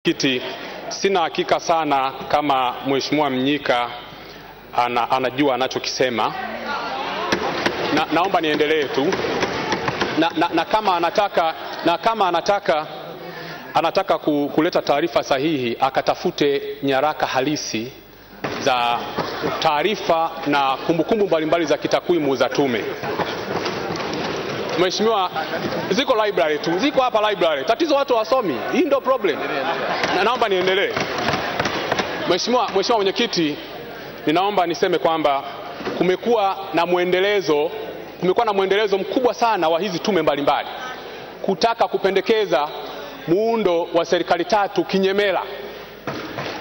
Kiti, sina hakika sana kama Mheshimiwa Mnyika anajua anachokisema. Naomba niendelee tu. Kama anataka kuleta taarifa sahihi, akatafute nyaraka halisi za taarifa na kumbukumbu mbalimbali za kitakwimu za tume. Mheshimiwa, ziko library tu, ziko hapa library. Tatizo watu wasomi. Hii ndio problem. Naomba niendelee. Mheshimiwa Mwenyekiti, ninaomba niseme kwamba kumekuwa na mwendelezo mkubwa sana wa hizi tume mbalimbali kutaka kupendekeza muundo wa serikali tatu kinyemela.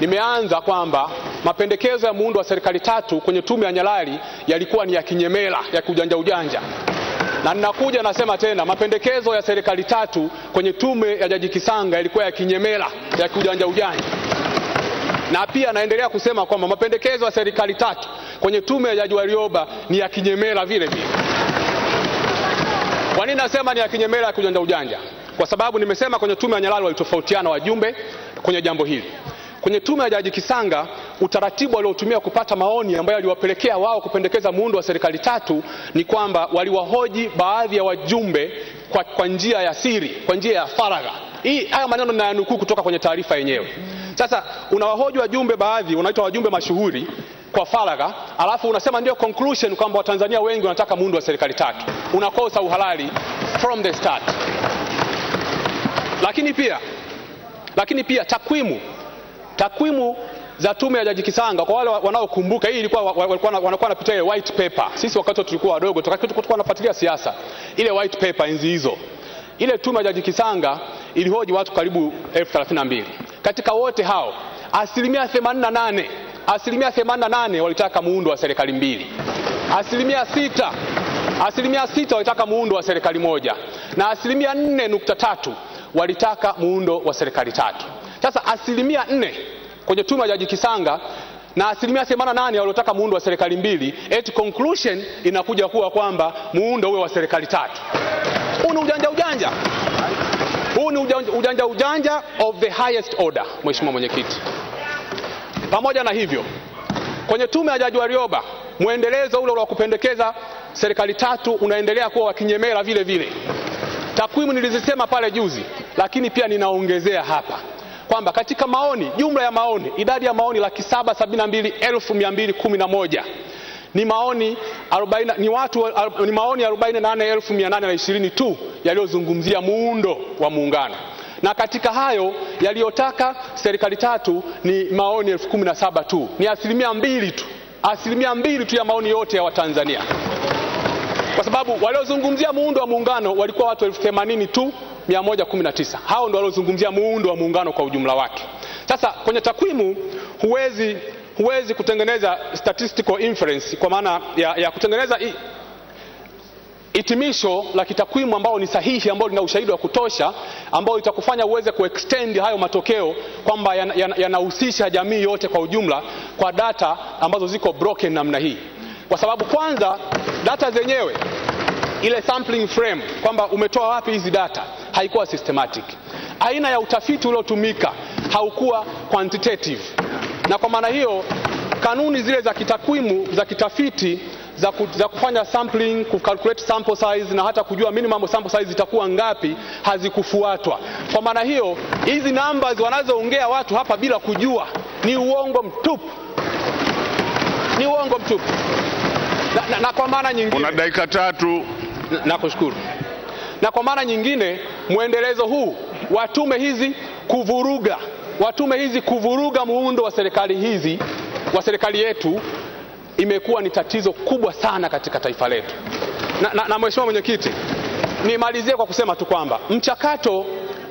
Nimeanza kwamba mapendekezo ya muundo wa serikali tatu kwenye tume ya Nyalali yalikuwa ni ya kinyemela, ya ujanja. Na ninakuja nasema tena, mapendekezo ya serikali tatu kwenye tume ya Jaji Kisanga yalikuwa ya kinyemela, ya ujanja. Na pia naendelea kusema kwamba mapendekezo ya serikali tatu kwenye tume ya Jaji Warioba ni ya kinyemela vile vile. Kwa nini nasema ni ya kinyemela, ya ujanja? Kwa sababu nimesema kwenye tume ya Nyalali walitofautiana wajumbe kwenye jambo hili. Kwenye tume ya Jaji Kisanga, utaratibu waliotumia kupata maoni ambayo aliwapelekea wao kupendekeza muundo wa serikali tatu ni kwamba waliwahoji baadhi ya wajumbe kwa njia ya siri, kwa njia ya faragha. Haya maneno ninayonukuu kutoka kwenye taarifa yenyewe. Sasa unawahoji wajumbe baadhi, unaitwa wajumbe mashuhuri kwa faragha, alafu unasema ndio conclusion kwamba Watanzania wengi wanataka muundo wa serikali tatu. Unakosa uhalali from the start. Lakini pia takwimu za tume ya Jaji Kisanga, kwa wale wanaokumbuka, hii ilikuwa wanakuwa wanapitia ile white paper. Sisi wakati tulikuwa wadogo tulikuwa tunafuatilia siasa. Ile white paper enzi hizo. Ile tume ya Jaji Kisanga ilihoji watu karibu 1032. Katika wote hao, asilimia 88 walitaka muundo wa serikali mbili. Asilimia 6 walitaka muundo wa serikali moja. Na asilimia 4.3 walitaka muundo wa serikali tatu. Sasa asilimia 4 kwenye tume ya Jaji Kisanga na asilimia 88 waliotaka muundo wa serikali mbili, conclusion inakuja kuwa kwamba muundo uwe wa serikali tatu. Huu ni ujanja. Huu ni ujanja of the highest order, Mheshimiwa Mwenyekiti. Pamoja na hivyo, kwenye tume ya Jaji Warioba, muendelezo ule wa kupendekeza serikali tatu unaendelea kuwa wa kinyemela vile vile. Takwimu nilizisema pale juzi, lakini pia ninaongezea hapa kwamba katika maoni, jumla ya maoni, idadi ya maoni 772,211 ni maoni 48,820 tu yaliyozungumzia muundo wa muungano. Na katika hayo yaliyotaka serikali tatu ni maoni 17,000 tu. Ni asilimia 2 tu. Asilimia 2 tu ya maoni yote ya Watanzania. Kwa sababu waliozungumzia muundo wa muungano walikuwa watu 80,000 tu 119. Hao ndio waliozungumzia muundo wa muungano kwa ujumla wake. Sasa kwenye takwimu huwezi kutengeneza statistical inference, kwa maana ya kutengeneza hitimisho la kitakwimu ambao ni sahihi, ambao lina ushahidi wa kutosha, ambao itakufanya uweze kuextend hayo matokeo kwamba yanahusisha jamii yote kwa ujumla, kwa data ambazo ziko broken namna hii. Kwa sababu kwanza data zenyewe, ile sampling frame, kwamba umetoa wapi hizi data, haikuwa systematic. Aina ya utafiti uliotumika haukuwa quantitative. Na kwa maana hiyo, kanuni zile za kitakwimu, za kitafiti, za kufanya sampling, kucalculate sample size na hata kujua minimum sample size itakuwa ngapi, hazikufuatwa. Kwa maana hiyo, hizi numbers wanazoongea watu hapa bila kujua ni uongo mtupu. Ni uongo mtupu. Na kwa maana nyingine, una dakika 3. Nakushukuru. Na kwa maana nyingine, muendelezo huu wa tume hizi kuvuruga muundo wa serikali yetu imekuwa ni tatizo kubwa sana katika taifa letu. Na Mheshimiwa Mwenyekiti, nimalizie kwa kusema tu kwamba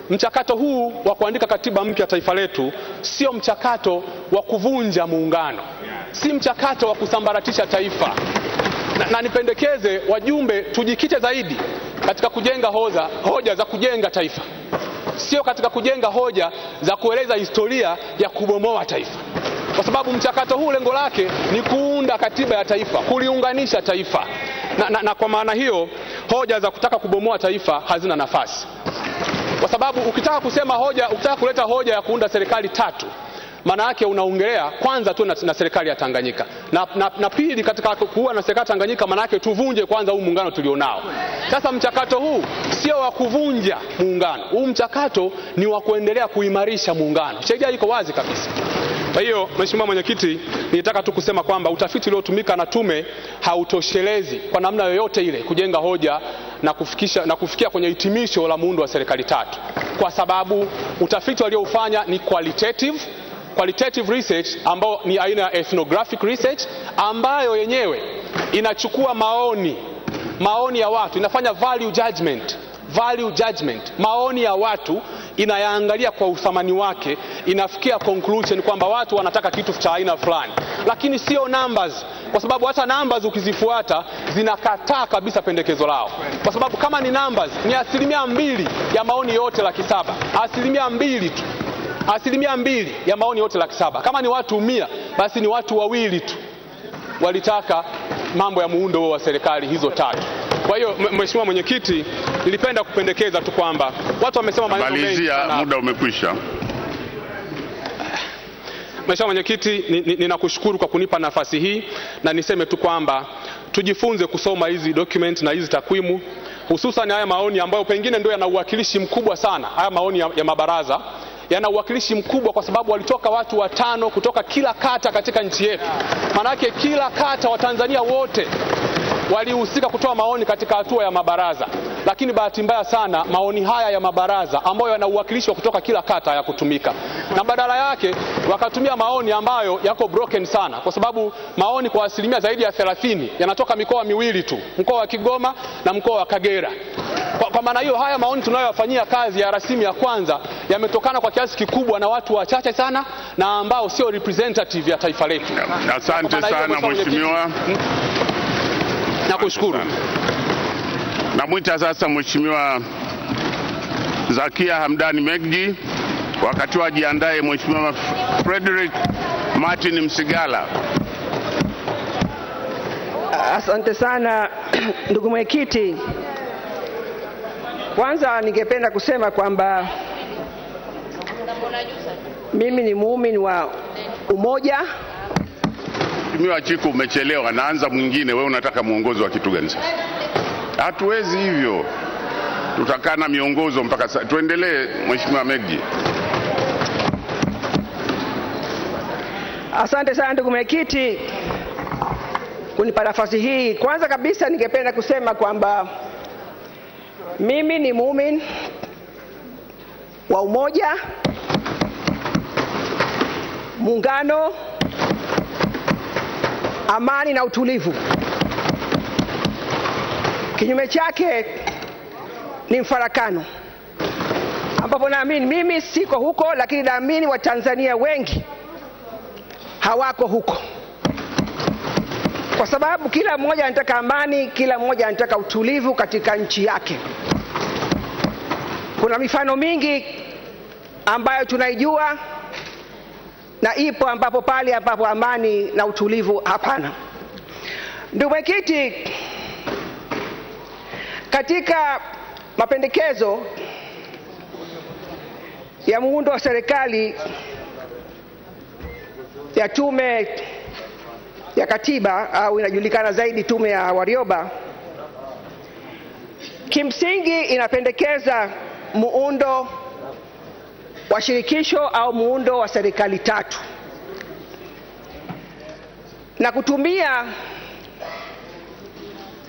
mchakato huu wa kuandika katiba mpya taifa letu sio mchakato wa kuvunja muungano. Si mchakato wa kusambaratisha taifa. Na nipendekeze wajumbe tujikite zaidi katika kujenga hoja za kujenga taifa. Sio katika kujenga hoja za kueleza historia ya kubomoa taifa. Kwa sababu mchakato huu lengo lake ni kuunda katiba ya taifa, kuliunganisha taifa. Na kwa maana hiyo, hoja za kutaka kubomoa taifa hazina nafasi. kwa sababu ukitaka kuleta hoja ya kuunda serikali tatu, maana yake unaongelea kwanza tu na serikali ya Tanganyika, na pili, katika kuwa na serikali Tanganyika maana yake tuvunje kwanza huu muungano tulionao. Sasa mchakato huu sio wa kuvunja muungano, huu mchakato ni wa kuendelea kuimarisha muungano. Sheria iko wazi kabisa. Kwa hiyo Mheshimiwa Mwenyekiti, nilitaka tu kusema kwamba utafiti uliotumika na tume hautoshelezi kwa namna yoyote ile kujenga hoja na kufikia kwenye hitimisho la muundo wa serikali tatu, kwa sababu utafiti waliofanya ni qualitative research ambao ni aina ya ethnographic research, ambayo yenyewe inachukua maoni ya watu, inafanya value judgment, maoni ya watu inayaangalia kwa uthamani wake, inafikia conclusion kwamba watu wanataka kitu cha aina fulani, lakini sio numbers, kwa sababu hata numbers ukizifuata zinakataa kabisa pendekezo lao, kwa sababu kama ni numbers ni 2% ya maoni yote 700,000, 2% tu, 2% ya maoni yote 700,000. Kama ni watu 100, basi ni watu 2 tu walitaka mambo ya muundo wa serikali hizo tatu. Kwa hiyo Mheshimiwa Mwenyekiti, nilipenda kupendekeza tu kwamba watu wamesema maneno mengi. Malizia, muda umekwisha. Mheshimiwa Mwenyekiti, ninakushukuru kwa kunipa nafasi hii, na niseme tu kwamba tujifunze kusoma hizi document na hizi takwimu, hususan haya maoni ambayo pengine ndio yana uwakilishi mkubwa sana. Haya maoni ya mabaraza yana uwakilishi mkubwa kwa sababu walitoka watu 5 kutoka kila kata katika nchi yetu. Manake kila kata wa Tanzania wote walihusika kutoa maoni katika hatua ya mabaraza, lakini bahati mbaya sana maoni haya ya mabaraza ambayo yana uwakilishi wa kutoka kila kata hayakutumika, na badala yake wakatumia maoni ambayo yako broken sana, kwa sababu maoni kwa asilimia zaidi ya 30 yanatoka mikoa miwili tu, mkoa wa Kigoma na mkoa wa Kagera. Kwa maana hiyo haya maoni tunayoyafanyia kazi ya rasimu ya kwanza yametokana kwa kiasi kikubwa na watu wachache sana na ambao sio representative ya taifa letu. Asante sana Mheshimiwa. Nakushukuru. Namwita sasa Mheshimiwa Zakia Hamdani Megji, wakati wajiandae Mheshimiwa Frederick Martin Msigala. Asante sana ndugu mwenyekiti. Kwanza ningependa kusema kwamba mimi ni muumini wa umoja. Mheshimiwa Chiku, umechelewa, naanza mwingine, wewe unataka muongozo wa kitu gani sasa? Hatuwezi hivyo, tutakana miongozo mpaka sasa. Tuendelee Mheshimiwa Megji. Asante sana ndugu mwenyekiti kunipa nafasi hii. Kwanza kabisa ningependa kusema kwamba mimi ni muumini wa umoja, muungano, amani na utulivu. Kinyume chake ni mfarakano, ambapo naamini mimi siko huko, lakini naamini Watanzania wengi hawako huko, kwa sababu kila mmoja anataka amani, kila mmoja anataka utulivu katika nchi yake. Kuna mifano mingi ambayo tunaijua na ipo ambapo pale ambapo amani na utulivu hapana. Ndugu mwenyekiti, katika mapendekezo ya muundo wa serikali ya tume ya katiba au inajulikana zaidi tume ya Warioba, kimsingi inapendekeza muundo wa shirikisho au muundo wa serikali tatu na kutumia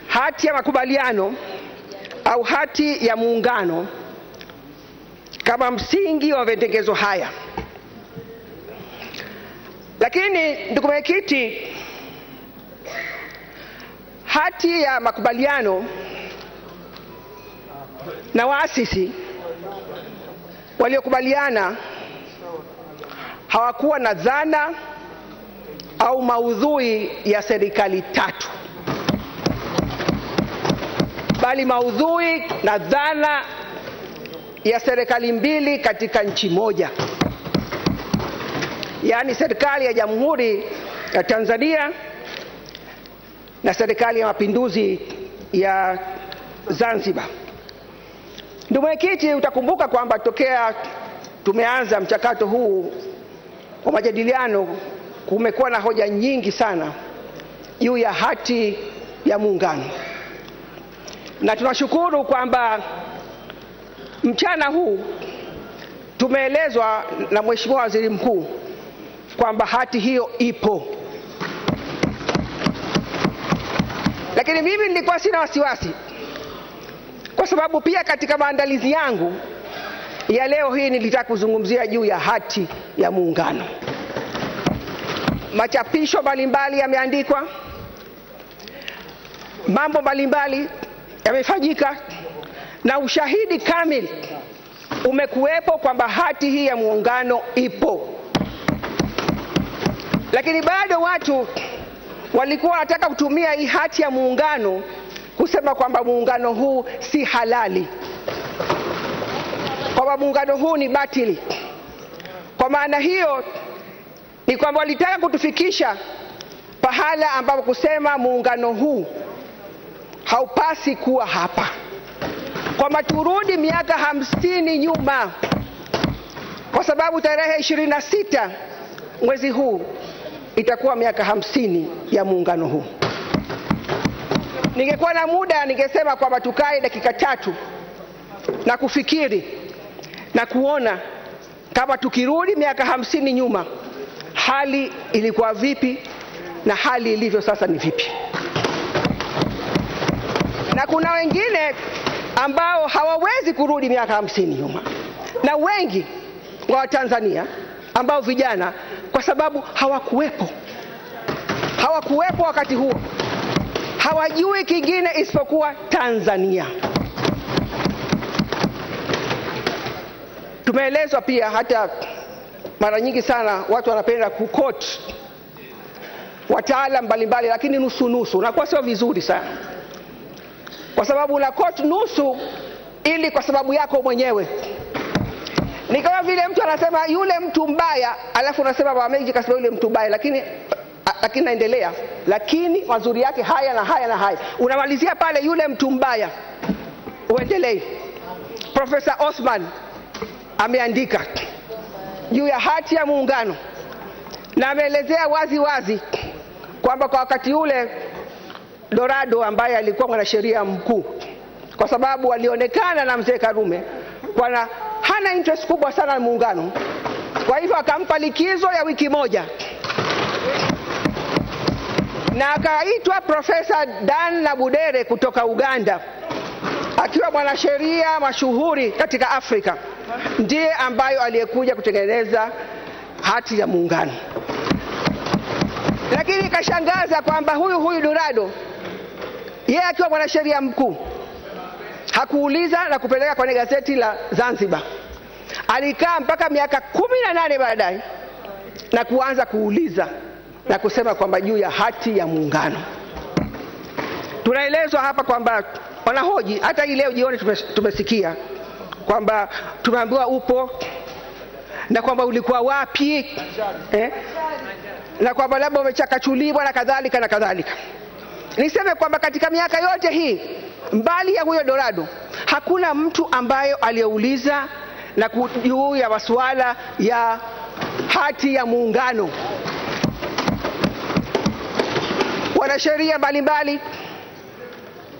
hati ya makubaliano au hati ya muungano kama msingi wa mapendekezo haya. Lakini ndugu mwenyekiti, hati ya makubaliano na waasisi waliokubaliana hawakuwa na dhana au maudhui ya serikali tatu, bali maudhui na dhana ya serikali mbili katika nchi moja, yaani serikali ya Jamhuri ya Tanzania na serikali ya Mapinduzi ya Zanzibar. Ndugu mwenyekiti, utakumbuka kwamba tokea tumeanza mchakato huu wa majadiliano kumekuwa na hoja nyingi sana juu ya hati ya muungano, na tunashukuru kwamba mchana huu tumeelezwa na Mheshimiwa Waziri Mkuu kwamba hati hiyo ipo. Lakini mimi nilikuwa sina wasiwasi, kwa sababu pia katika maandalizi yangu ya leo hii nilitaka kuzungumzia juu ya hati ya muungano. Machapisho mbalimbali yameandikwa, mambo mbalimbali yamefanyika, na ushahidi kamili umekuwepo kwamba hati hii ya muungano ipo. Lakini bado watu walikuwa wanataka kutumia hii hati ya muungano kusema kwamba muungano huu si halali, kwamba muungano huu ni batili. Kwa maana hiyo ni kwamba walitaka kutufikisha pahala ambapo kusema muungano huu haupasi kuwa hapa, kwamba turudi miaka 50 nyuma, kwa sababu tarehe 26 mwezi huu itakuwa miaka 50 ya muungano huu. Ningekuwa na muda ningesema kwamba tukae dakika 3 na kufikiri na kuona kama tukirudi miaka 50 nyuma hali ilikuwa vipi na hali ilivyo sasa ni vipi. Na kuna wengine ambao hawawezi kurudi miaka 50 nyuma, na wengi wa Tanzania ambao vijana, kwa sababu hawakuwepo wakati huo, hawajui kingine isipokuwa Tanzania. Tumeelezwa pia, hata mara nyingi sana watu wanapenda kuquote wataalamu mbalimbali, lakini nusu nusu, na kwa sio vizuri sana, kwa sababu una quote nusu ili kwa sababu yako mwenyewe. Ni kama vile mtu anasema yule mtu mbaya, alafu unasema Baba Meji kasema yule mtu mbaya, lakini naendelea, lakini mazuri yake haya na haya na haya, unamalizia pale yule mtu mbaya, uendelee. Profesa Osman ameandika juu ya hati ya muungano na ameelezea wazi wazi kwamba kwa wakati ule Dorado ambaye alikuwa mwanasheria mkuu, kwa sababu alionekana na mzee Karume kwa hana interest kubwa sana na muungano, kwa hivyo akampa likizo ya wiki moja, na akaitwa Profesa Dan Nabudere kutoka Uganda, akiwa mwanasheria mashuhuri katika Afrika, ndiye ambayo aliyekuja kutengeneza hati ya muungano. Lakini ikashangaza kwamba huyu Dorado, yeye akiwa mwanasheria mkuu, hakuuliza na kupeleka kwenye gazeti la Zanzibar. Alikaa mpaka miaka 18 baadaye na kuanza kuuliza na kusema kwamba juu ya hati ya muungano. Tunaelezwa hapa kwamba wanahoji, hata hii leo jioni tumesikia kwamba tumeambiwa upo na kwamba ulikuwa wapi, na kwamba labda umechakachuliwa na kadhalika na kadhalika. Niseme kwamba katika miaka yote hii, mbali ya huyo Dorado, hakuna mtu ambaye aliyeuliza na juu ya masuala ya hati ya muungano. Wanasheria mbalimbali,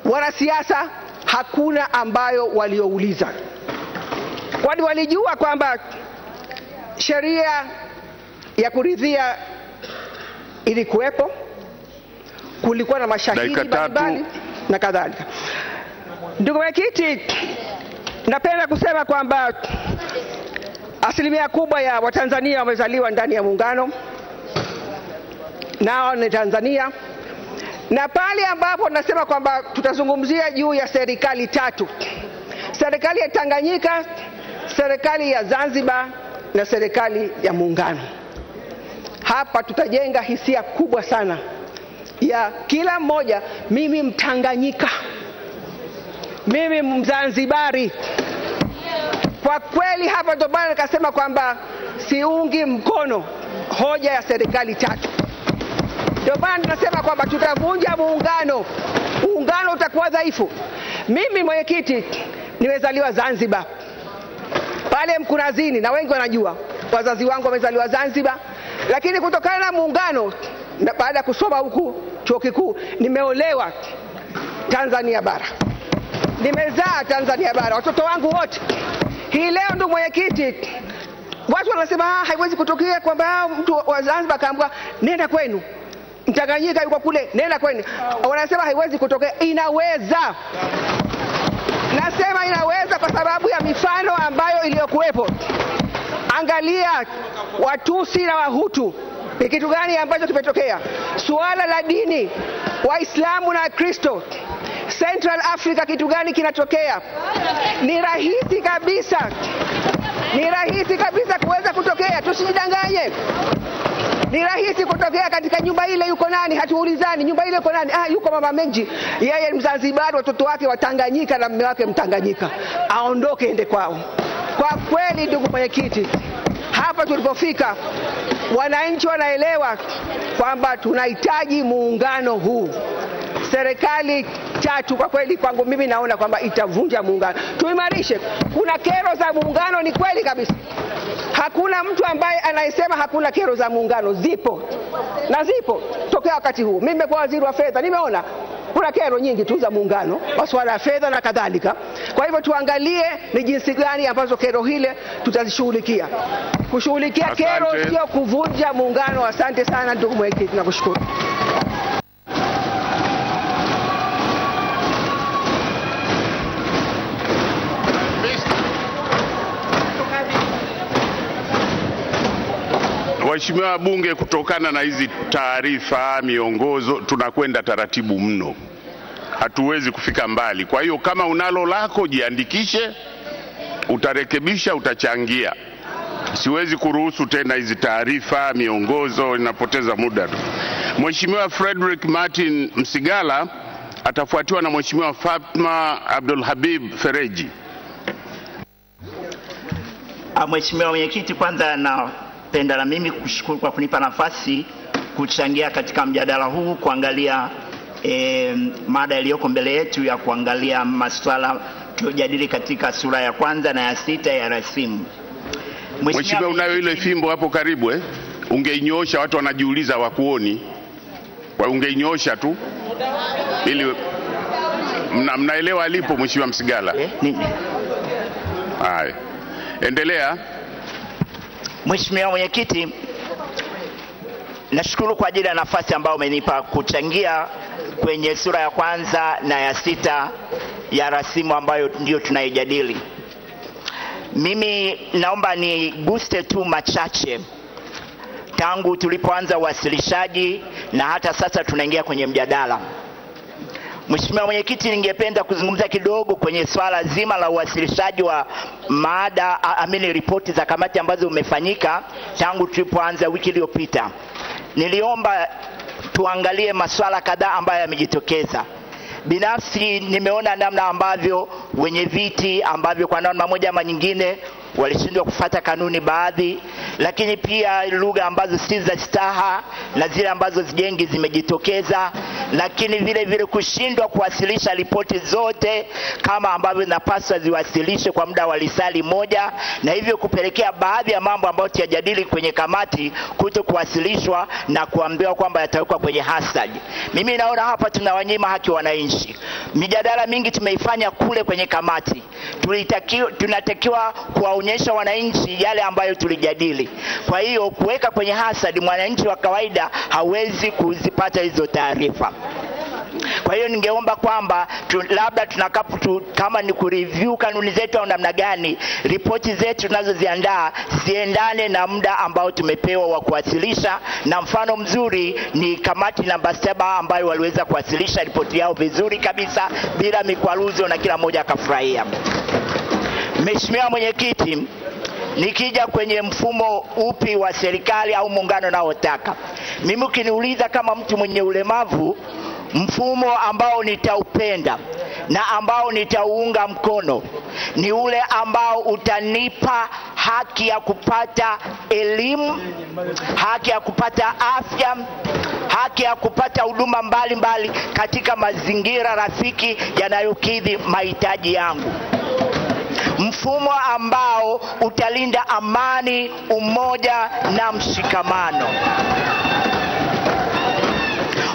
wanasiasa, hakuna ambayo waliouliza, kwani walijua kwamba sheria ya kuridhia ilikuwepo, kulikuwa na mashahidi mbalimbali na kadhalika. Ndugu mwenyekiti, napenda kusema kwamba asilimia kubwa ya Watanzania wamezaliwa ndani ya muungano, nao ni Tanzania. Na pale ambapo nasema kwamba tutazungumzia juu ya serikali 3, serikali ya Tanganyika, serikali ya Zanzibar na serikali ya muungano, hapa tutajenga hisia kubwa sana ya kila mmoja, mimi Mtanganyika, mimi Mzanzibari. Kwa kweli hapa ndo bana nikasema kwamba siungi mkono hoja ya serikali 3. Ndio maana tunasema kwamba tutavunja muungano, muungano utakuwa dhaifu. Mimi mwenyekiti, nimezaliwa Zanzibar pale Mkunazini, na wengi wanajua wazazi wangu wamezaliwa Zanzibar, lakini kutokana na muungano, baada ya kusoma huku chuo kikuu, nimeolewa Tanzania bara, nimezaa Tanzania bara, watoto wangu wote. Hii leo ndio mwenyekiti, watu wanasema haiwezi kutokea kwamba mtu wa Zanzibar kaambiwa nenda kwenu, Mtanganyika yuko kule, nenda kwenu. Wanasema haiwezi kutokea. Inaweza. Nasema inaweza kwa sababu ya mifano ambayo iliyokuwepo. Angalia Watusi na Wahutu, ni kitu gani ambacho kimetokea? Suala la dini, Waislamu na Kristo, Central Africa, kitu gani kinatokea? Ni rahisi kabisa, ni rahisi kabisa kuweza kutokea, tusijidanganye. Ni rahisi kutokea. Katika nyumba ile yuko nani? Hatuulizani nyumba ile yuko nani? Yuko Mama Mengi, yeye Mzanzibari, watoto wake Watanganyika na mume wake Mtanganyika, aondoke ende kwao. Kwa kweli ndugu mwenyekiti, hapa tulipofika wananchi wanaelewa kwamba tunahitaji muungano huu. Serikali tatu kwa kweli kwangu mimi naona kwamba itavunja muungano. Tuimarishe. Kuna kero za muungano, ni kweli kabisa. Hakuna mtu ambaye anayesema hakuna kero za muungano, zipo. Na zipo tokea wakati huu. Mimi nimekuwa waziri wa fedha, nimeona kuna kero nyingi tu za muungano, masuala ya fedha na kadhalika. Kwa hivyo tuangalie ni jinsi gani ambazo kero hile tutazishughulikia. Kushughulikia kero sio kuvunja muungano. Asante sana ndugu mwenyekiti, nakushukuru. Waheshimiwa wabunge, kutokana na hizi taarifa, miongozo, tunakwenda taratibu mno, hatuwezi kufika mbali. Kwa hiyo kama unalo lako jiandikishe, utarekebisha, utachangia. Siwezi kuruhusu tena hizi taarifa, miongozo, inapoteza muda. Mheshimiwa Frederick Martin Msigala atafuatiwa na Mheshimiwa Fatma Abdul Habib Fereji. Mheshimiwa Mwenyekiti, kwanza napenda na mimi kushukuru kwa kunipa nafasi kuchangia katika mjadala huu, kuangalia mada iliyoko mbele yetu ya kuangalia masuala tuliyojadili katika sura ya kwanza na ya 6 ya rasimu. Mheshimiwa, unayo ile fimbo hapo karibu ungeinyoosha, watu wanajiuliza wakuoni. Kwa ungeinyoosha tu ili mnaelewa alipo Mheshimiwa Msigala. Haya. Endelea. Mheshimiwa Mwenyekiti, nashukuru kwa ajili ya nafasi ambayo umenipa kuchangia kwenye sura ya kwanza na ya 6 ya rasimu ambayo ndio tunaijadili. Mimi naomba niguste tu machache tangu tulipoanza uwasilishaji na hata sasa tunaingia kwenye mjadala. Mheshimiwa Mwenyekiti, ningependa kuzungumza kidogo kwenye swala zima la uwasilishaji wa mada ripoti za kamati ambazo umefanyika tangu tulipoanza wiki iliyopita. Niliomba tuangalie masuala kadhaa ambayo yamejitokeza. Binafsi nimeona namna ambavyo wenye viti ambavyo kwa namna moja ama nyingine walishindwa kufuata kanuni baadhi, lakini pia lugha ambazo si za staha na zile ambazo zijengi zimejitokeza, lakini vile vile kushindwa kuwasilisha ripoti zote kama ambavyo zinapaswa ziwasilishwe kwa muda wa lisali moja, na hivyo kupelekea baadhi ya mambo ambayo tuyajadili kwenye kamati kuto kuwasilishwa na kuambiwa kwamba yatawekwa kwenye hashtag. Mimi naona hapa tunawanyima haki wananchi. Mijadala mingi tumeifanya kule kwenye kamati. Tunatakiwa kuwaonyesha wananchi yale ambayo tulijadili. Kwa hiyo kuweka kwenye hashtag, mwananchi wa kawaida hawezi kuzipata hizo taarifa. Kwa hiyo ningeomba kwamba labda kama ni kureview kanuni zetu au namna gani, ripoti zetu tunazoziandaa ziendane na muda ambao tumepewa wa kuwasilisha, na mfano mzuri ni kamati namba 7 ambayo waliweza kuwasilisha ripoti yao vizuri kabisa bila mikwaruzo na kila mmoja akafurahia. Mheshimiwa Mwenyekiti, nikija kwenye mfumo upi wa serikali au muungano naotaka, mimi ukiniuliza kama mtu mwenye ulemavu, mfumo ambao nitaupenda na ambao nitauunga mkono ni ule ambao utanipa haki ya kupata elimu, haki ya kupata afya, haki ya kupata huduma mbalimbali katika mazingira rafiki yanayokidhi mahitaji yangu. mfumo ambao utalinda amani, umoja na mshikamano,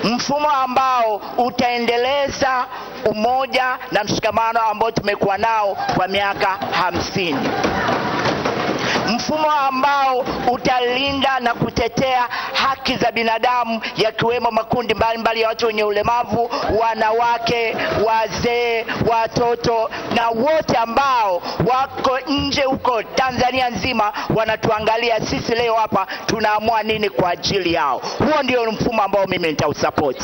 mfumo ambao utaendeleza umoja na mshikamano ambao tumekuwa nao kwa miaka 50, mfumo ambao utalinda na kutetea haki za binadamu, yakiwemo makundi mbalimbali ya watu wenye ulemavu, wanawake, wazee, watoto na wote ambao wako nje huko Tanzania nzima wanatuangalia sisi leo hapa tunaamua nini kwa ajili yao. Huo ndio mfumo ambao mimi nitausupport.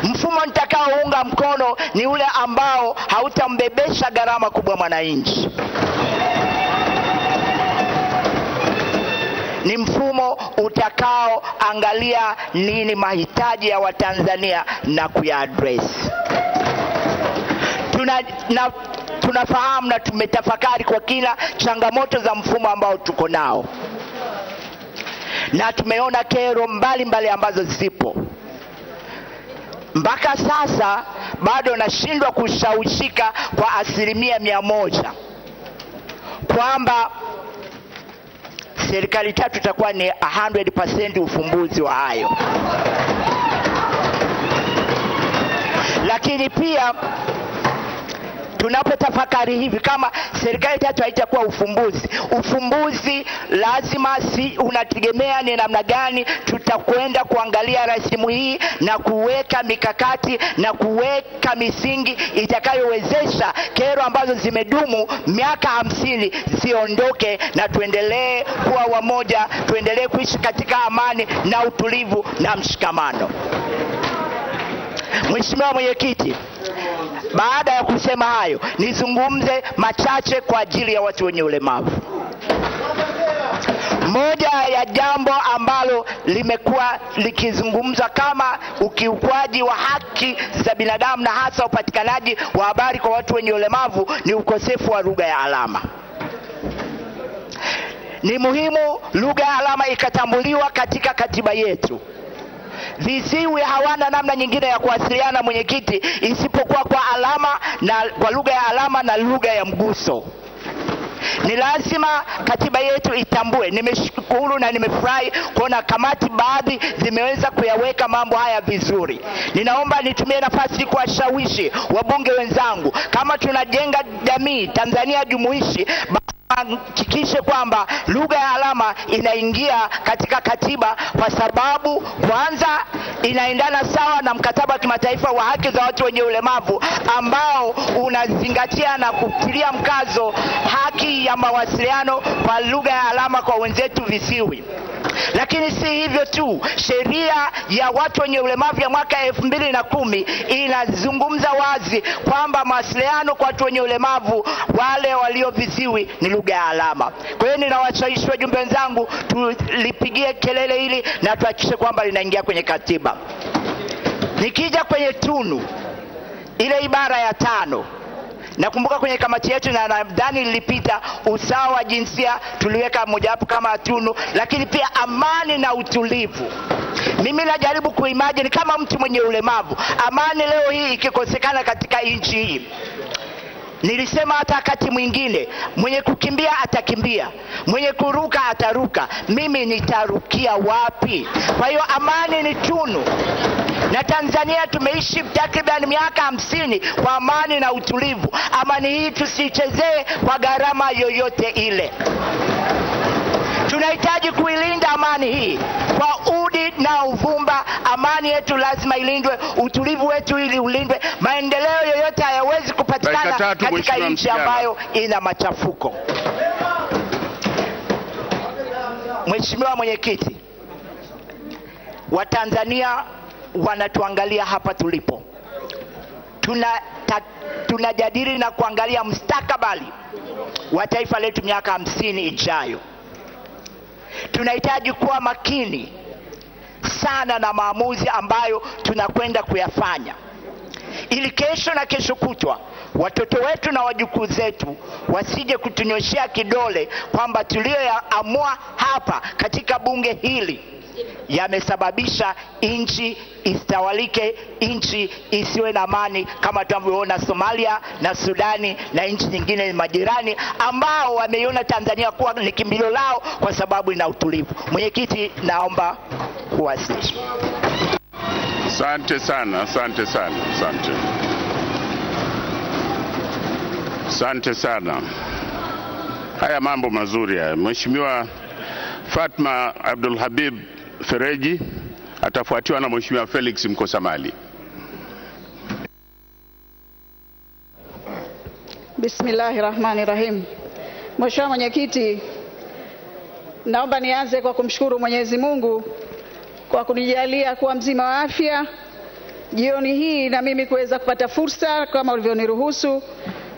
Mfumo nitakaounga mkono ni ule ambao hautambebesha gharama kubwa mwananchi. Ni mfumo utakao angalia nini mahitaji ya Watanzania na kuyaadress. Tunafahamu na tumetafakari kwa kina changamoto za mfumo ambao tuko nao, na tumeona kero mbalimbali ambazo zipo. Mpaka sasa bado nashindwa kushawishika kwa 100% kwamba serikali tatu itakuwa ni 100% ufumbuzi wa hayo. Lakini pia tunapotafakari hivi, kama serikali tatu haitakuwa ufumbuzi lazima unategemea ni namna gani tutakwenda kuangalia rasimu hii na kuweka mikakati na kuweka misingi itakayowezesha kero ambazo zimedumu miaka 50 ziondoke, na tuendelee kuwa wamoja, tuendelee kuishi katika amani na utulivu na mshikamano. Mheshimiwa Mwenyekiti, baada ya kusema hayo, nizungumze machache kwa ajili ya watu wenye ulemavu. Moja ya jambo ambalo limekuwa likizungumzwa kama ukiukwaji wa haki za binadamu na hasa upatikanaji wa habari kwa watu wenye ulemavu ni ukosefu wa lugha ya alama. Ni muhimu lugha ya alama ikatambuliwa katika katiba yetu. Viziwi hawana namna nyingine ya kuwasiliana, mwenyekiti, isipokuwa kwa alama na kwa lugha ya alama na lugha ya mguso. Ni lazima katiba yetu itambue. Nimeshukuru na nimefurahi kuona kamati baadhi zimeweza kuyaweka mambo haya vizuri. Ninaomba nitumie nafasi kuwashawishi wabunge wenzangu, kama tunajenga jamii Tanzania jumuishi, hakikishe kwamba lugha ya alama inaingia katika katiba, kwa sababu kwanza inaendana sawa na mkataba wa kimataifa wa haki za watu wenye ulemavu ambao unazingatia na kutilia mkazo haki ya mawasiliano kwa lugha ya alama kwa wenzetu visiwi. Lakini si hivyo tu, sheria ya watu wenye ulemavu ya mwaka 2010 inazungumza wazi kwamba mawasiliano kwa watu wenye ulemavu wale walio viziwi ni lugha ya alama. Kwa hiyo ninawashawishi wajumbe wenzangu tulipigie kelele hili na tuhakikishe kwamba linaingia kwenye katiba. Nikija kwenye tunu, ile ibara ya 5, nakumbuka kwenye kamati yetu na nadhani ilipita, usawa wa jinsia tuliweka moja hapo kama tunu, lakini pia amani na utulivu. Mimi najaribu kuimagine kama mtu mwenye ulemavu, amani leo hii ikikosekana katika nchi hii. Nilisema hata wakati mwingine mwenye kukimbia atakimbia, mwenye kuruka ataruka, mimi nitarukia wapi? Kwa hiyo amani ni tunu, na Tanzania tumeishi takriban miaka 50 kwa amani na utulivu. Amani hii tusichezee kwa gharama yoyote ile. Tunahitaji kuilinda amani hii kwa udi na uvumba. Amani yetu lazima ilindwe, utulivu wetu ili ulindwe. Maendeleo yoyote hayawezi kupatikana katika nchi ambayo ina machafuko. Mheshimiwa Mwenyekiti, Watanzania wanatuangalia hapa tulipo. Tunajadili na kuangalia mustakabali wa taifa letu miaka 50 ijayo. Tunahitaji kuwa makini sana na maamuzi ambayo tunakwenda kuyafanya, ili kesho na kesho kutwa watoto wetu na wajukuu zetu wasije kutunyoshea kidole kwamba tulioamua hapa katika bunge hili yamesababisha nchi isitawalike, nchi isiwe na amani, kama tunavyoona Somalia na Sudani na nchi nyingine majirani ambao wameiona Tanzania kuwa ni kimbilio lao kwa sababu ina utulivu. Mwenyekiti, naomba kuwasilisha. Asante sana, asante sana, asante. Asante sana. Haya mambo mazuri haya. Mheshimiwa Fatma Abdul Habib Fereji atafuatiwa na Mheshimiwa Felix Mkosamali. Bismillahirrahmanirrahim. Mheshimiwa Mwenyekiti, naomba nianze kwa kumshukuru Mwenyezi Mungu kwa kunijalia kuwa mzima wa afya jioni hii na mimi kuweza kupata fursa kama ulivyoniruhusu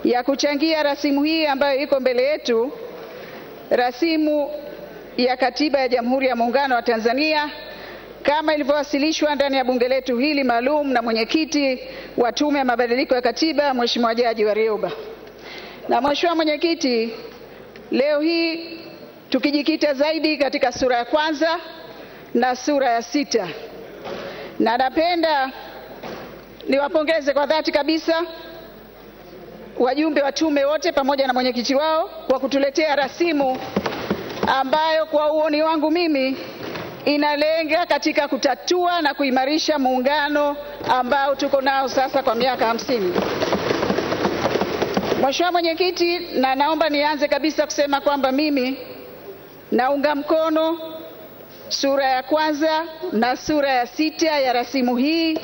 ya kuchangia rasimu hii ambayo iko mbele yetu, rasimu ya Katiba ya Jamhuri ya Muungano wa Tanzania kama ilivyowasilishwa ndani ya bunge letu hili maalum na mwenyekiti wa Tume ya Mabadiliko ya Katiba, Mheshimiwa Jaji Warioba. Na Mheshimiwa Mwenyekiti, leo hii tukijikita zaidi katika sura ya kwanza na sura ya 6, na napenda niwapongeze kwa dhati kabisa wajumbe wa tume wote pamoja na mwenyekiti wao kwa kutuletea rasimu ambayo kwa uoni wangu mimi inalenga katika kutatua na kuimarisha muungano ambao tuko nao sasa kwa miaka 50. Mheshimiwa Mwenyekiti, na naomba nianze kabisa kusema kwamba mimi naunga mkono sura ya kwanza na sura ya 6 ya rasimu hii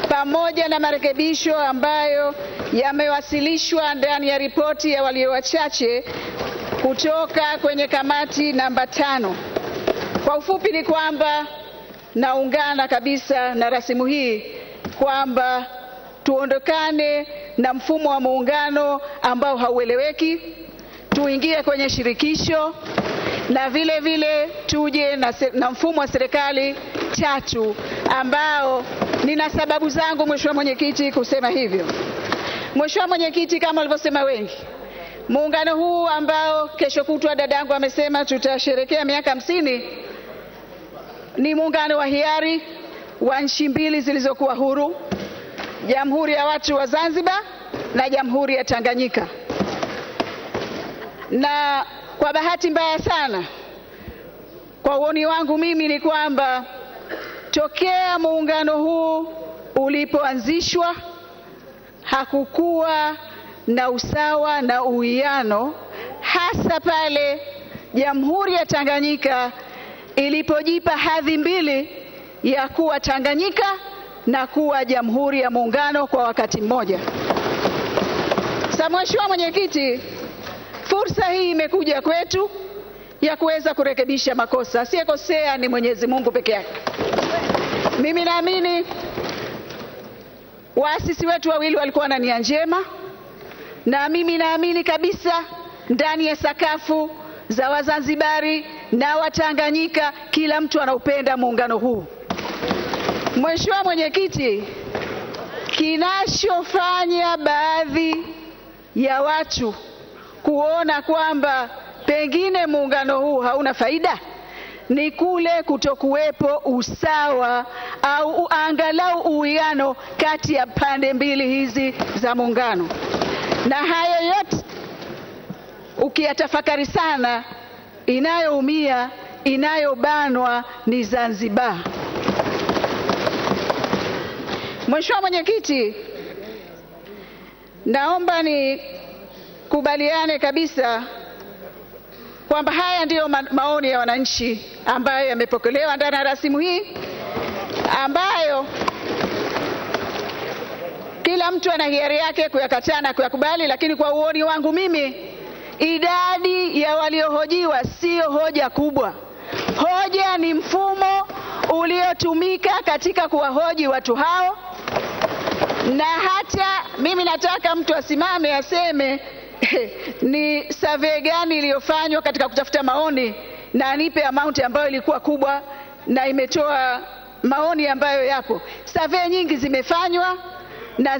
pamoja na marekebisho ambayo yamewasilishwa ndani ya ripoti ya walio wachache kutoka kwenye kamati namba 5. Kwa ufupi ni kwamba naungana kabisa na rasimu hii kwamba tuondokane na mfumo wa muungano ambao haueleweki, tuingie kwenye shirikisho na vile vile tuje na mfumo wa serikali tatu ambao nina sababu zangu Mheshimiwa Mwenyekiti kusema hivyo. Mheshimiwa Mwenyekiti, kama walivyosema wengi, muungano huu ambao kesho kutwa dadangu amesema tutasherehekea miaka 50 ni muungano wa hiari wa nchi mbili zilizokuwa huru, Jamhuri ya Watu wa Zanzibar na Jamhuri ya Tanganyika. Na kwa bahati mbaya sana, kwa uoni wangu mimi ni kwamba tokea muungano huu ulipoanzishwa hakukuwa na usawa na uwiano, hasa pale Jamhuri ya Tanganyika ilipojipa hadhi mbili ya kuwa Tanganyika na kuwa Jamhuri ya Muungano kwa wakati mmoja. Sasa Mheshimiwa Mwenyekiti, fursa hii imekuja kwetu ya kuweza kurekebisha makosa. Asiyekosea ni Mwenyezi Mungu peke yake. Mimi naamini waasisi wetu wawili walikuwa na nia njema, na mimi naamini kabisa ndani ya sakafu za Wazanzibari na Watanganyika kila mtu anaupenda muungano huu. Mheshimiwa Mwenyekiti, kinachofanya baadhi ya watu kuona kwamba pengine muungano huu hauna faida ni kule kutokuwepo usawa au angalau uwiano kati ya pande mbili hizi za muungano. Na hayo yote ukiyatafakari sana, inayoumia, inayobanwa ni Zanzibar. Mheshimiwa Mwenyekiti, naomba nikubaliane kabisa kwamba haya ndiyo maoni ya wananchi ambayo yamepokelewa ndani ya rasimu hii, ambayo kila mtu ana hiari yake kuyakataa na kuyakubali, lakini kwa uoni wangu mimi idadi ya waliohojiwa sio hoja kubwa. Hoja ni mfumo uliotumika katika kuwahoji watu hao, na hata mimi nataka mtu asimame aseme ni survey gani iliyofanywa katika kutafuta maoni na anipe amount ambayo ilikuwa kubwa na imetoa maoni ambayo yapo. Survey nyingi zimefanywa na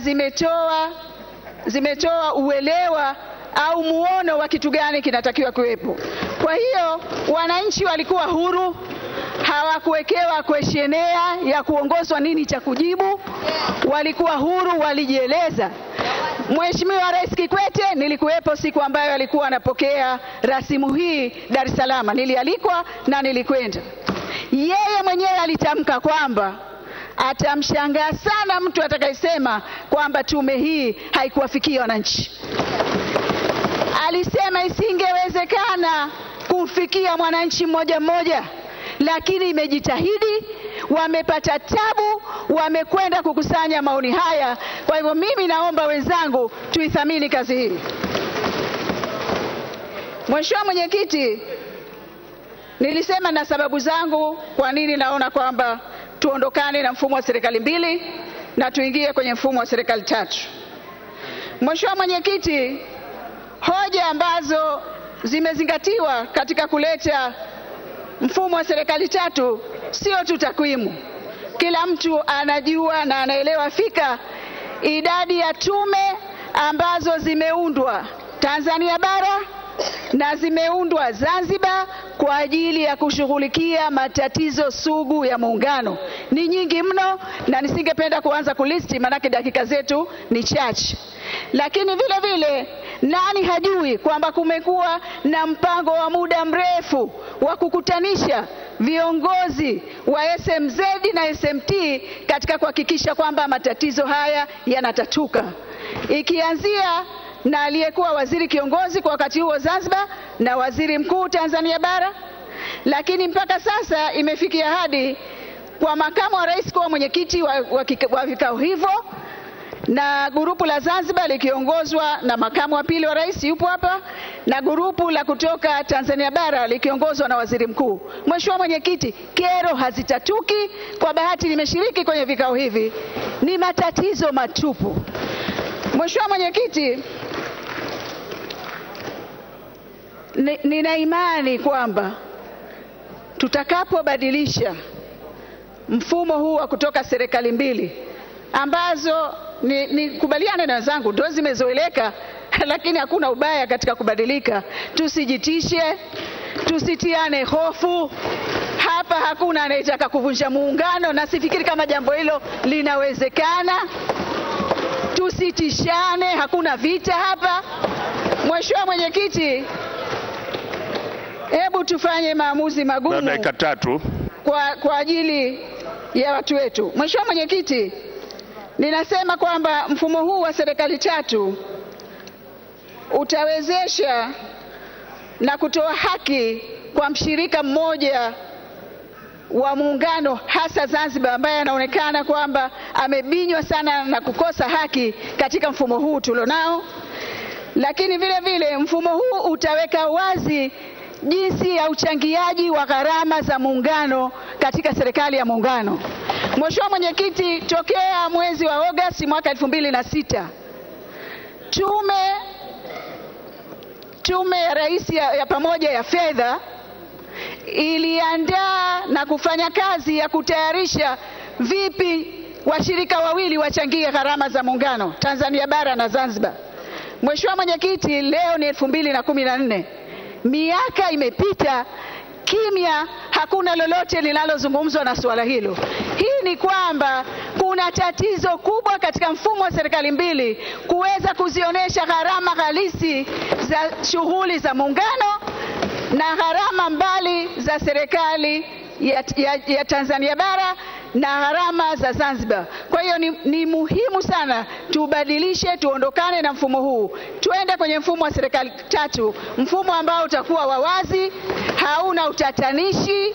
zimetoa uelewa au muono wa kitu gani kinatakiwa kuwepo. Kwa hiyo wananchi walikuwa huru, hawakuwekewa questionnaire ya kuongozwa nini cha kujibu, walikuwa huru, walijieleza. Mheshimiwa Rais Kikwete, nilikuwepo siku ambayo alikuwa anapokea rasimu hii Dar es Salaam, nilialikwa na nilikwenda. Yeye mwenyewe alitamka kwamba atamshangaa sana mtu atakayesema kwamba tume hii haikuwafikia wananchi. Alisema isingewezekana kumfikia mwananchi mmoja mmoja, lakini imejitahidi, wamepata tabu, wamekwenda kukusanya maoni haya. Kwa hivyo mimi naomba wenzangu tuithamini kazi hii. Mheshimiwa Mwenyekiti, nilisema na sababu zangu kwa nini naona kwamba tuondokane na mfumo wa serikali mbili na tuingie kwenye mfumo wa serikali tatu. Mheshimiwa Mwenyekiti, hoja ambazo zimezingatiwa katika kuleta mfumo wa serikali tatu sio tu takwimu. Kila mtu anajua na anaelewa fika idadi ya tume ambazo zimeundwa Tanzania bara na zimeundwa Zanzibar kwa ajili ya kushughulikia matatizo sugu ya muungano ni nyingi mno, na nisingependa kuanza kulisti manake dakika zetu ni chache. Lakini vile vile nani hajui kwamba kumekuwa na mpango wa muda mrefu wa kukutanisha viongozi wa SMZ na SMT katika kuhakikisha kwamba matatizo haya yanatatuka, ikianzia na aliyekuwa waziri kiongozi kwa wakati huo Zanzibar na waziri mkuu Tanzania bara, lakini mpaka sasa imefikia hadi kwa makamu wa rais kuwa mwenyekiti wa vikao hivyo, na gurupu la Zanzibar likiongozwa na makamu wa pili wa rais yupo hapa, na gurupu la kutoka Tanzania bara likiongozwa na waziri mkuu. Mheshimiwa Mwenyekiti, kero hazitatuki. Kwa bahati nimeshiriki kwenye vikao hivi, ni matatizo matupu. Mheshimiwa Mwenyekiti, nina imani kwamba tutakapobadilisha mfumo huu wa kutoka serikali mbili ambazo nikubaliane na wenzangu ndio zimezoeleka, lakini hakuna ubaya katika kubadilika. Tusijitishe, tusitiane hofu. Hapa hakuna anayetaka kuvunja muungano na sifikiri kama jambo hilo linawezekana. Tusitishane, hakuna vita hapa. Mheshimiwa Mwenyekiti, hebu tufanye maamuzi magumu dakika tatu kwa ajili ya watu wetu. Mheshimiwa Mwenyekiti, ninasema kwamba mfumo huu wa serikali tatu utawezesha na kutoa haki kwa mshirika mmoja wa muungano, hasa Zanzibar, ambaye anaonekana kwamba amebinywa sana na kukosa haki katika mfumo huu tulionao. Lakini vile vile mfumo huu utaweka wazi jinsi ya uchangiaji wa gharama za muungano katika serikali ya muungano. Mheshimiwa Mwenyekiti, tokea mwezi wa Agosti mwaka 2006 tume ya rais ya pamoja ya fedha iliandaa na kufanya kazi ya kutayarisha vipi washirika wawili wachangie gharama za muungano, Tanzania bara na Zanzibar. Mheshimiwa Mwenyekiti, leo ni 2014, miaka imepita, kimya, hakuna lolote linalozungumzwa na suala hilo. Hii ni kwamba kuna tatizo kubwa katika mfumo wa serikali mbili kuweza kuzionyesha gharama halisi za shughuli za muungano na gharama mbali za serikali ya Tanzania bara na gharama za Zanzibar. Kwa hiyo ni muhimu sana tubadilishe, tuondokane na mfumo huu, tuende kwenye mfumo wa serikali tatu, mfumo ambao utakuwa wawazi, hauna utatanishi,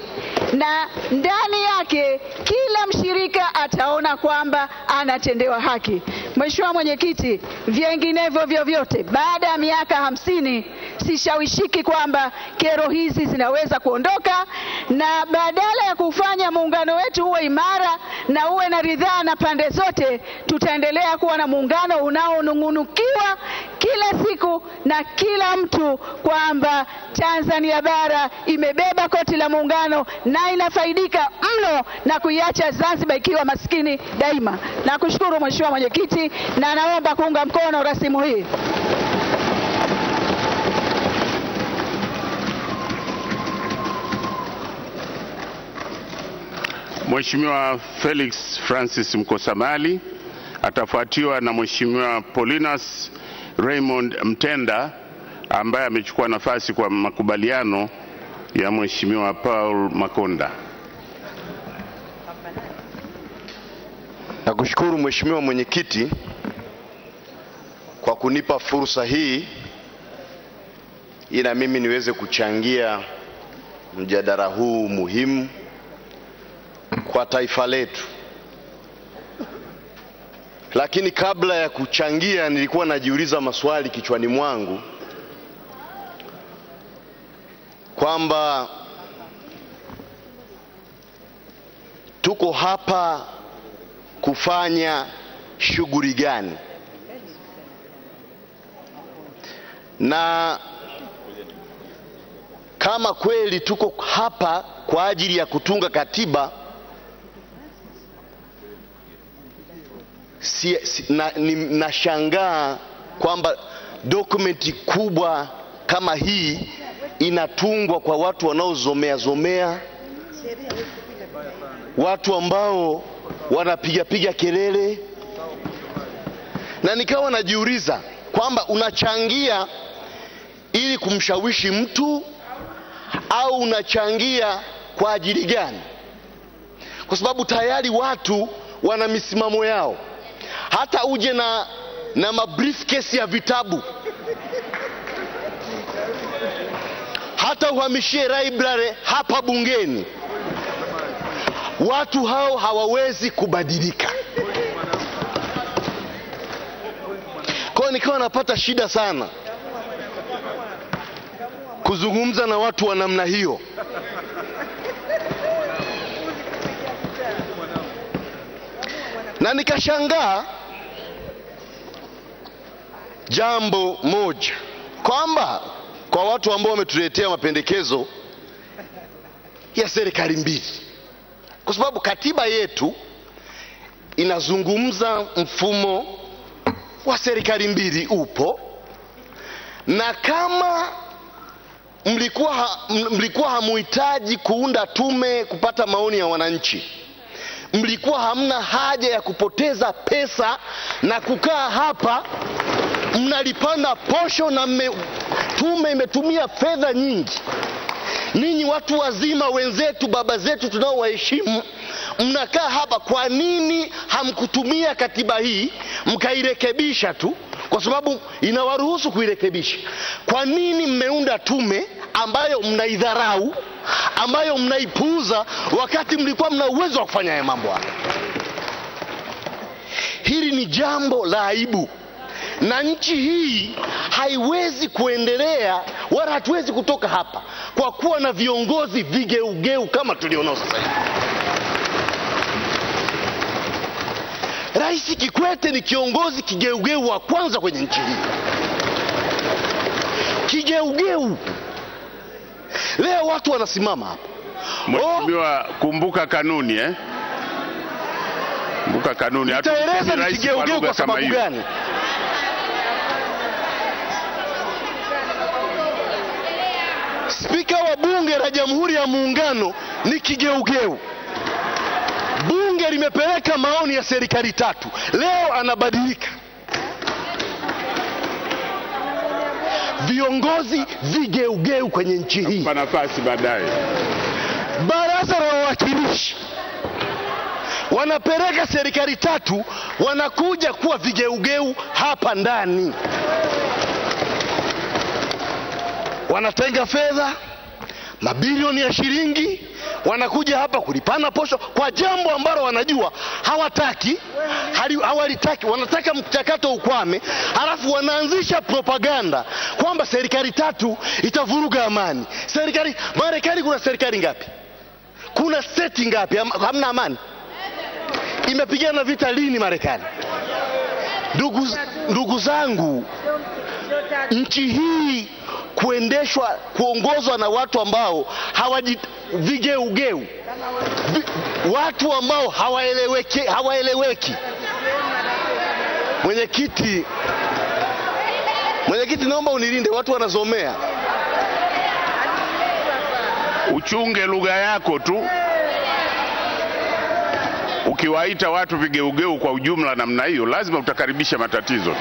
na ndani yake kila mshirika ataona kwamba anatendewa haki. Mheshimiwa Mwenyekiti, vinginevyo vyovyote baada ya miaka 50 sishawishiki kwamba kero hizi zinaweza kuondoka, na badala ya kufanya muungano wetu uwe imara na uwe na ridhaa na pande zote, tutaendelea kuwa na muungano unaonung'unikiwa kila siku na kila mtu kwamba Tanzania bara imebeba koti la muungano na inafaidika mno na kuiacha Zanzibar ikiwa maskini daima. Nakushukuru Mheshimiwa Mwenyekiti, na naomba kuunga mkono rasimu hii. Mheshimiwa Felix Francis Mkosamali, atafuatiwa na Mheshimiwa Paulinus Raymond Mtenda ambaye amechukua nafasi kwa makubaliano ya Mheshimiwa Paul Makonda. Nakushukuru Mheshimiwa Mwenyekiti kwa kunipa fursa hii ili mimi niweze kuchangia mjadala huu muhimu kwa taifa letu. Lakini kabla ya kuchangia, nilikuwa najiuliza maswali kichwani mwangu kwamba tuko hapa kufanya shughuli gani, na kama kweli tuko hapa kwa ajili ya kutunga katiba, nashangaa kwamba dokumenti kubwa kama hii inatungwa kwa watu wanaozomea, watu ambao wanapiga kelele, na nikawa najiuliza kwamba unachangia ili kumshawishi mtu au unachangia kwa ajili gani? Kwa sababu tayari watu wana misimamo yao. Hata uje na mabriefcase ya vitabu, hata uhamishie library hapa bungeni, watu hao hawawezi kubadilika. Kwa nikawa napata shida sana kuzungumza na watu wa namna hiyo. Na nikashangaa jambo moja, kwamba kwa watu ambao wametuletea mapendekezo ya serikali mbili, kwa sababu katiba yetu inazungumza mfumo wa serikali mbili na kama mlikuwa hamuhitaji kuunda tume kupata maoni ya wananchi, mlikuwa hamna haja ya kupoteza pesa na kukaa hapa mnalipanda posho na tume imetumia fedha nyingi. Ninyi watu wazima wenzetu, baba zetu tunaowaheshimu, mnakaa hapa, kwa nini hamkutumia katiba hii mkairekebisha tu? Kwa sababu inawaruhusu kuirekebisha. Kwa nini mmeunda tume ambayo mnaidharau, ambayo mnaipuuza, wakati mlikuwa mna uwezo wa kufanya haya mambo haya? Hili ni jambo la aibu, na nchi hii haiwezi kuendelea, wala hatuwezi kutoka hapa kwa kuwa na viongozi vigeugeu kama tulionao sasa hivi. Rais Kikwete ni kiongozi kigeugeu wa kwanza kwenye nchi hii. Kigeugeu. Leo watu wanasimama hapa. Mheshimiwa, kumbuka kanuni Kumbuka kanuni. Nitaeleza ni kigeugeu kwa sababu gani. Spika wa Bunge la Jamhuri ya Muungano ni kigeugeu. Bunge limepeleka maoni ya serikali tatu, leo anabadilika. Viongozi vigeugeu kwenye nchi hii. Kwa nafasi baadaye. Baraza la Wawakilishi wanapeleka serikali tatu, wanakuja kuwa vigeugeu hapa ndani. Wanatenga fedha mabilioni ya shilingi, wanakuja hapa kulipana posho kwa jambo ambalo wanajua hawalitaki, wanataka mchakato ukwame, halafu wanaanzisha propaganda kwamba serikali tatu itavuruga amani. Marekani kuna serikali ngapi? Kuna state ngapi hamna amani? Imepigana vita lini Marekani? Ndugu zangu, nchi hii kuongozwa na watu ambao vigeugeu, watu ambao hawaeleweki. Mwenyekiti, naomba unilinde, watu wanazomea. Uchunge lugha yako tu. Ukiwaita watu vigeugeu kwa ujumla namna hiyo, lazima utakaribisha matatizo tu.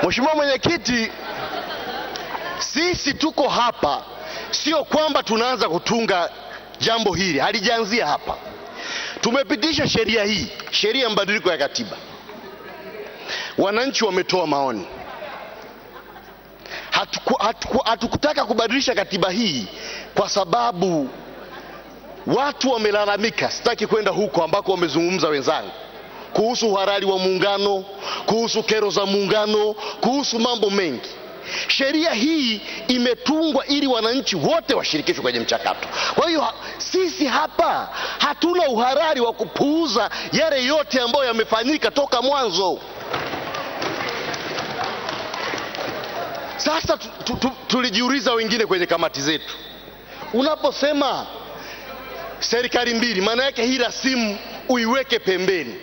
Mheshimiwa Mwenyekiti, sisi tuko hapa sio kwamba tunaanza kutunga jambo hili, halijaanzia hapa. Tumepitisha sheria hii, sheria ya mabadiliko ya katiba. Wananchi wametoa maoni. Hatukutaka kubadilisha katiba hii kwa sababu watu wamelalamika. Sitaki kwenda huko ambako wamezungumza wenzangu kuhusu uhalali wa muungano, kuhusu kero za muungano, kuhusu mambo mengi. Sheria hii imetungwa ili wananchi wote washirikishwe kwenye mchakato. Kwa hiyo sisi hapa hatuna uhalali wa kupuuza yale yote ambayo yamefanyika toka mwanzo. Sasa tulijiuliza wengine kwenye kamati zetu, unaposema serikali mbili, maana yake hii rasimu uiweke pembeni.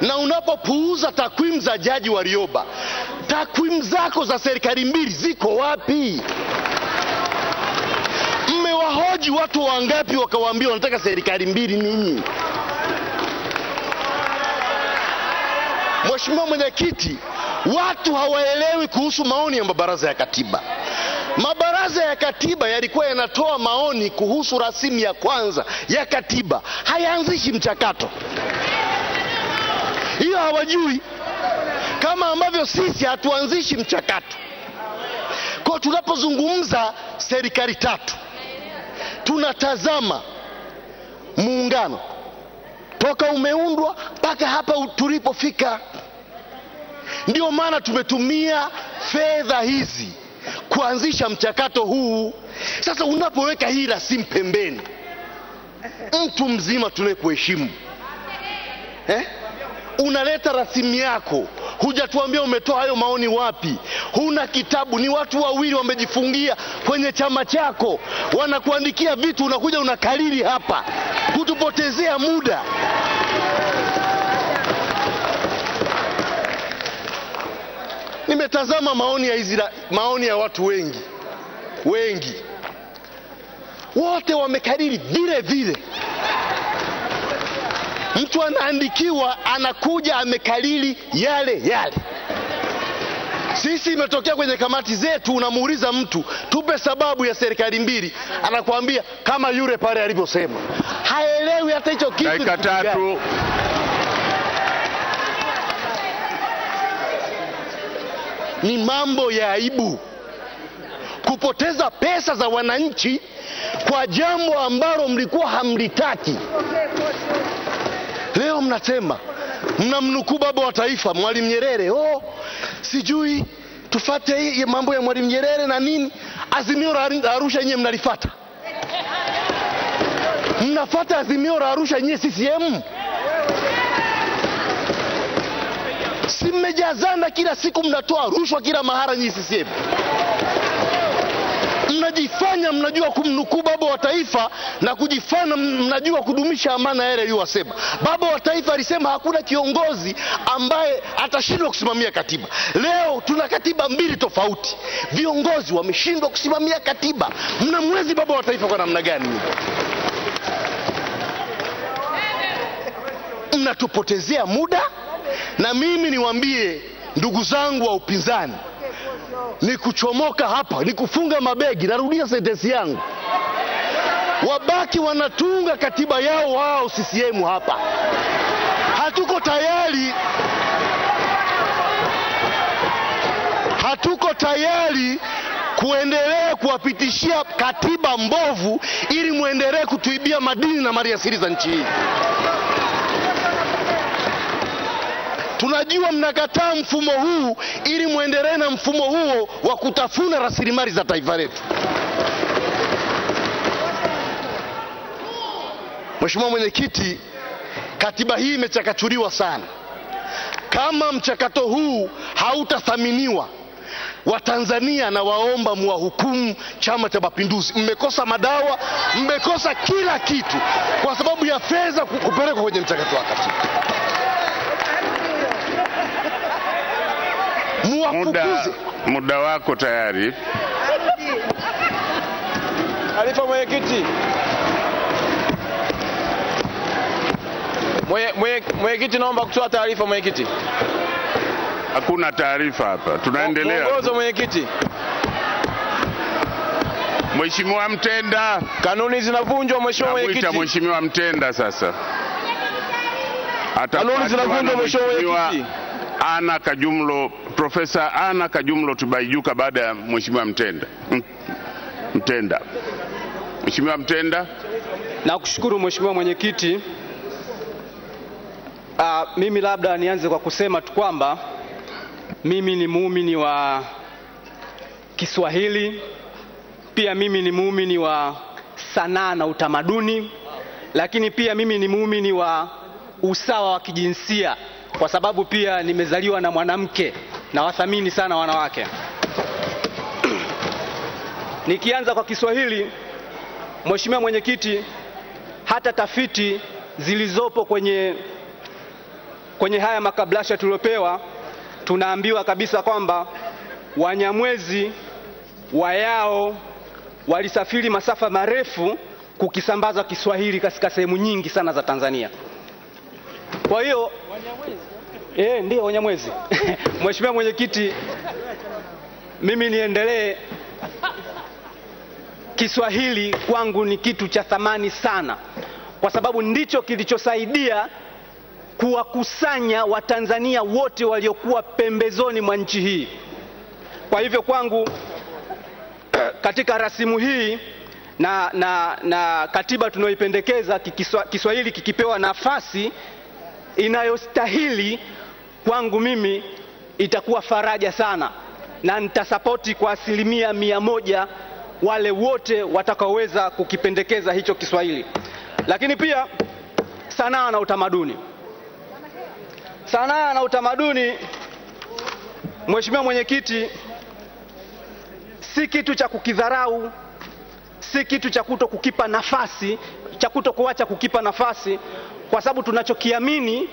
Na unapopuuza takwimu za Jaji Warioba, takwimu zako za serikali mbili ziko wapi? Mmewahoji watu wangapi wakawaambia wanataka serikali mbili nini? Mheshimiwa Mwenyekiti, watu hawaelewi kuhusu maoni ya mabaraza ya katiba. Mabaraza ya katiba yalikuwa yanatoa maoni kuhusu rasimu ya kwanza ya katiba, hayaanzishi mchakato. Hiyo hawajui, kama ambavyo sisi hatuanzishi mchakato. Kwa tunapozungumza serikali tatu, tunatazama muungano toka umeundwa mpaka hapa tulipofika. Ndio maana tumetumia fedha hizi kuanzisha mchakato huu. Sasa unapoweka hii rasimu pembeni, mtu mzima tunayekuheshimu, unaleta rasimu yako, hujatuambia umetoa hayo maoni wapi? Huna kitabu. Ni watu wawili wamejifungia kwenye chama chako, wanakuandikia vitu, unakuja unakariri hapa kutupotezea muda. Nimetazama maoni ya watu wengi wote wamekariri vile vile. Mtu anaandikiwa, anakuja amekariri yale yale. Sisi imetokea kwenye kamati zetu, unamuuliza mtu tupe sababu ya serikali mbili, anakuambia kama yule pale alivyosema. Haelewi hata hicho kitu. Dakika tatu. Ni mambo ya aibu kupoteza pesa za wananchi kwa jambo ambalo mlikuwa hamlitaki. Leo mnasema mnamnukuu baba wa taifa Mwalimu Nyerere, sijui tufate mambo ya Mwalimu Nyerere na nini. Azimio la Arusha yenyewe mnalifuata? Mnafuata azimio la Arusha yenyewe CCM? Si mmejazana kila siku mnatoa rushwa kila mahara nyinyi CCM? Mnajifanya mnajua kumnukuu baba wa taifa na kujifanya mnajua kudumisha amana yale aliyosema. Baba wa taifa alisema hakuna kiongozi ambaye atashindwa kusimamia katiba. Leo tuna katiba mbili tofauti, viongozi wameshindwa kusimamia katiba. Mnamwezi baba wa taifa kwa namna gani? Mnatupotezea muda. Na mimi niwaambie ndugu zangu wa upinzani, ni kuchomoka hapa, ni kufunga mabegi. Narudia sentensi yangu, wabaki wanatunga katiba yao wao CCM hapa. Hatuko tayari kuendelea kuwapitishia katiba mbovu ili muendelee kutuibia madini na maliasili za nchi hii. Tunajua mnakataa mfumo huu ili muendelee na mfumo huo wa kutafuna rasilimali za taifa letu. Mheshimiwa Mwenyekiti, katiba hii imechakachuliwa sana. Kama mchakato huu hautathaminiwa, Watanzania na waomba muwahukumu Chama cha Mapinduzi. Mmekosa madawa, mmekosa kila kitu kwa sababu ya fedha kupelekwa kwenye mchakato wa katiba. Muda wako tayari. Alifa Mwenyekiti. Mwenyekiti, naomba kutoa taarifa. Mwenyekiti, hakuna taarifa hapa, tunaendelea. Mwongozo mwenyekiti. Mheshimiwa Mtenda, kanuni zinavunjwa. Mheshimiwa mwenyekiti, Mheshimiwa Mtenda sasa. Kanuni zinavunjwa. Mheshimiwa mwenyekiti. Ana Kajumlo, Profesa Ana Kajumlo Tibaijuka baada ya Mheshimiwa Mtenda. Mheshimiwa Mtenda. Nakushukuru Mheshimiwa mwenyekiti. Mimi labda nianze kwa kusema tu kwamba mimi ni muumini wa Kiswahili, pia mimi ni muumini wa sanaa na utamaduni, lakini pia mimi ni muumini wa usawa wa kijinsia kwa sababu pia nimezaliwa na mwanamke na wathamini sana wanawake. Nikianza kwa Kiswahili, Mheshimiwa mwenyekiti, hata tafiti zilizopo kwenye haya makablasha tuliopewa, tunaambiwa kabisa kwamba Wanyamwezi Wayao walisafiri masafa marefu kukisambaza Kiswahili katika sehemu nyingi sana za Tanzania. Kwa hiyo ndio Wanyamwezi. Mheshimiwa mwenyekiti, mimi niendelee. Kiswahili kwangu ni kitu cha thamani sana kwa sababu ndicho kilichosaidia kuwakusanya Watanzania wote waliokuwa pembezoni mwa nchi hii. Kwa hivyo kwangu katika rasimu hii na katiba tunayoipendekeza, Kiswahili kikipewa nafasi inayostahili, kwangu mimi itakuwa faraja sana na nitasapoti kwa 100% wale wote watakaoweza kukipendekeza hicho Kiswahili. Lakini pia sanaa na utamaduni. Sanaa na utamaduni, Mheshimiwa mwenyekiti, si kitu cha kukidharau, si kitu cha kutokukipa nafasi, cha kutokuacha kukipa nafasi, kwa sababu tunachokiamini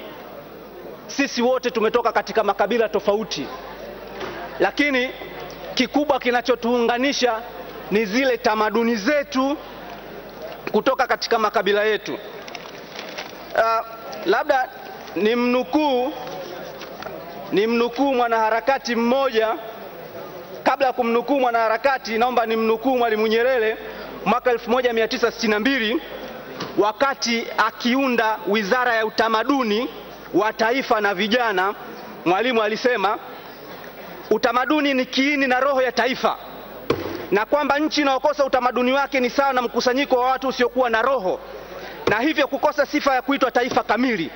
sisi wote tumetoka katika makabila tofauti, lakini kikubwa kinachotuunganisha ni zile tamaduni zetu kutoka katika makabila yetu. Labda nimnukuu mwanaharakati mmoja. Kabla ya kumnukuu mwanaharakati, naomba nimnukuu Mwalimu Nyerere mwaka 1962 wakati akiunda Wizara ya Utamaduni wa Taifa na Vijana. Mwalimu alisema utamaduni ni kiini na roho ya taifa, na kwamba nchi inayokosa utamaduni wake ni sawa na mkusanyiko wa watu usiokuwa na roho, na hivyo kukosa sifa ya kuitwa taifa kamili.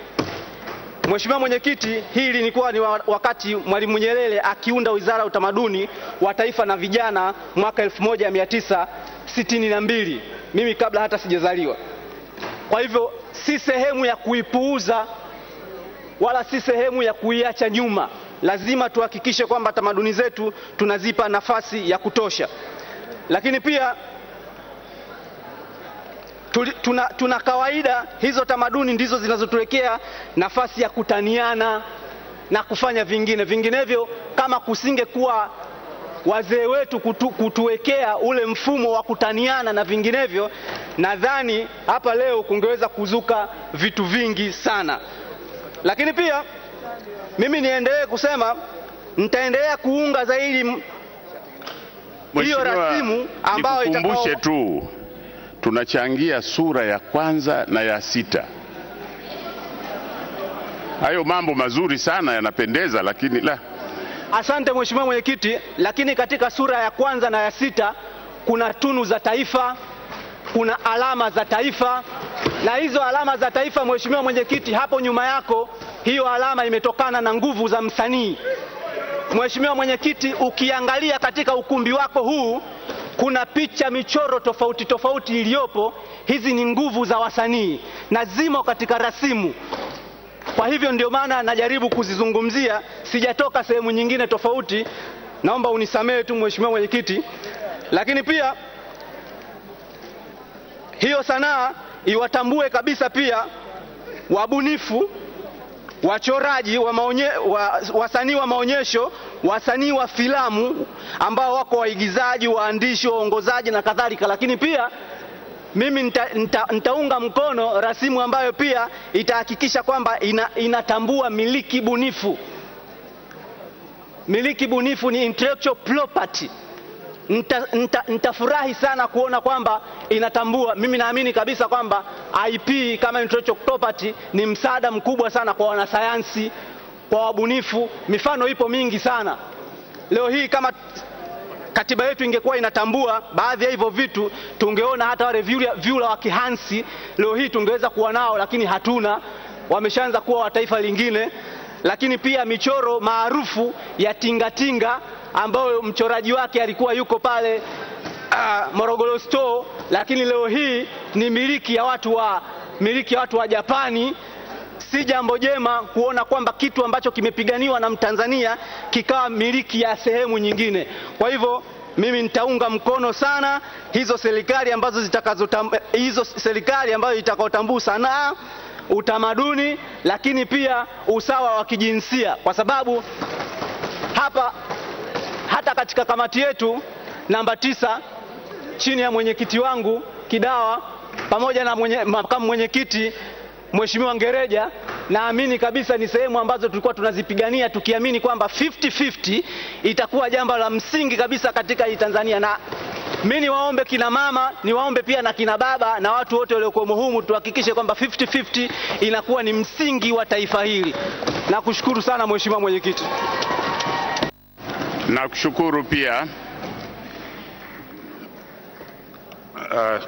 Mheshimiwa mwenyekiti, hili lilikuwa ni wakati Mwalimu Nyerere akiunda Wizara ya Utamaduni wa Taifa na Vijana mwaka 1962, mimi kabla hata sijazaliwa. Kwa hivyo si sehemu ya kuipuuza wala si sehemu ya kuiacha nyuma. Lazima tuhakikishe kwamba tamaduni zetu tunazipa nafasi ya kutosha. Lakini pia tuna kawaida, hizo tamaduni ndizo zinazotuwekea nafasi ya kutaniana na kufanya vinginevyo. Kama kusingekuwa wazee wetu kutuwekea ule mfumo wa kutaniana na vinginevyo, nadhani hapa leo kungeweza kuzuka vitu vingi sana. Lakini pia mimi niendelee kusema, nitaendelea kuunga zaidi hiyo rasimu ambayo nikukumbushe tu tunachangia sura ya 1 na ya 6. Hayo mambo mazuri sana yanapendeza, lakini la. Asante Mheshimiwa mwenyekiti, lakini katika sura ya 1 na ya 6 kuna tunu za taifa, kuna alama za taifa, na hizo alama za taifa, Mheshimiwa mwenyekiti, hapo nyuma yako hiyo alama imetokana na nguvu za msanii. Mheshimiwa mwenyekiti, ukiangalia katika ukumbi wako huu kuna picha, michoro tofauti tofauti iliyopo. Hizi ni nguvu za wasanii na zimo katika rasimu. Kwa hivyo ndio maana najaribu kuzizungumzia, sijatoka sehemu nyingine tofauti. Naomba unisamehe tu Mheshimiwa mwenyekiti. Lakini pia hiyo sanaa iwatambue kabisa pia wabunifu, wachoraji wasanii wa maonyesho, wasanii wa filamu ambao wako waigizaji, waandishi, waongozaji na kadhalika. Lakini pia mimi nitaunga mkono rasimu ambayo pia itahakikisha kwamba inatambua miliki bunifu. Miliki bunifu ni intellectual property. Nitafurahi sana kuona kwamba inatambua. Mimi naamini kabisa kwamba IP kama intellectual property ni msaada mkubwa sana kwa wanasayansi, kwa wabunifu. Mifano ipo mingi sana. Leo hii kama katiba yetu ingekuwa inatambua baadhi ya hivyo vitu, tungeona hata wale vyura wa Kihansi leo hii tungeweza kuwa nao, lakini hatuna. Wameshaanza kuwa wa taifa lingine. Lakini pia michoro maarufu ya tingatinga ambayo mchoraji wake alikuwa yuko pale Morogoro Store, lakini leo hii ni miliki ya watu wa Japani. Si jambo jema kuona kwamba kitu ambacho kimepiganiwa na Mtanzania kikawa miliki ya sehemu nyingine. Kwa hivyo mimi nitaunga mkono sana hizo serikali ambazo zitakazotambua sanaa, utamaduni, lakini pia usawa wa kijinsia, kwa sababu hata katika kamati yetu namba 9 chini ya mwenyekiti wangu Kidawa pamoja na makamu mwenyekiti Mheshimiwa Ngereja, naamini kabisa ni sehemu ambazo tulikuwa tunazipigania tukiamini kwamba 50-50 itakuwa jambo la msingi kabisa katika hii Tanzania. Na mimi niwaombe kina mama, niwaombe pia na kina baba na watu wote waliokuwa humu, tuhakikishe kwamba 50-50 inakuwa ni msingi wa taifa hili. Nakushukuru sana Mheshimiwa Mwenyekiti. Nakushukuru pia.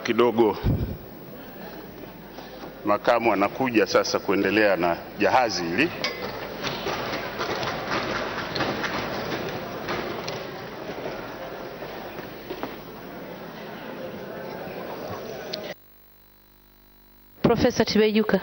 Kidogo makamu anakuja sasa kuendelea na jahazi hili. Profesa Tibaijuka.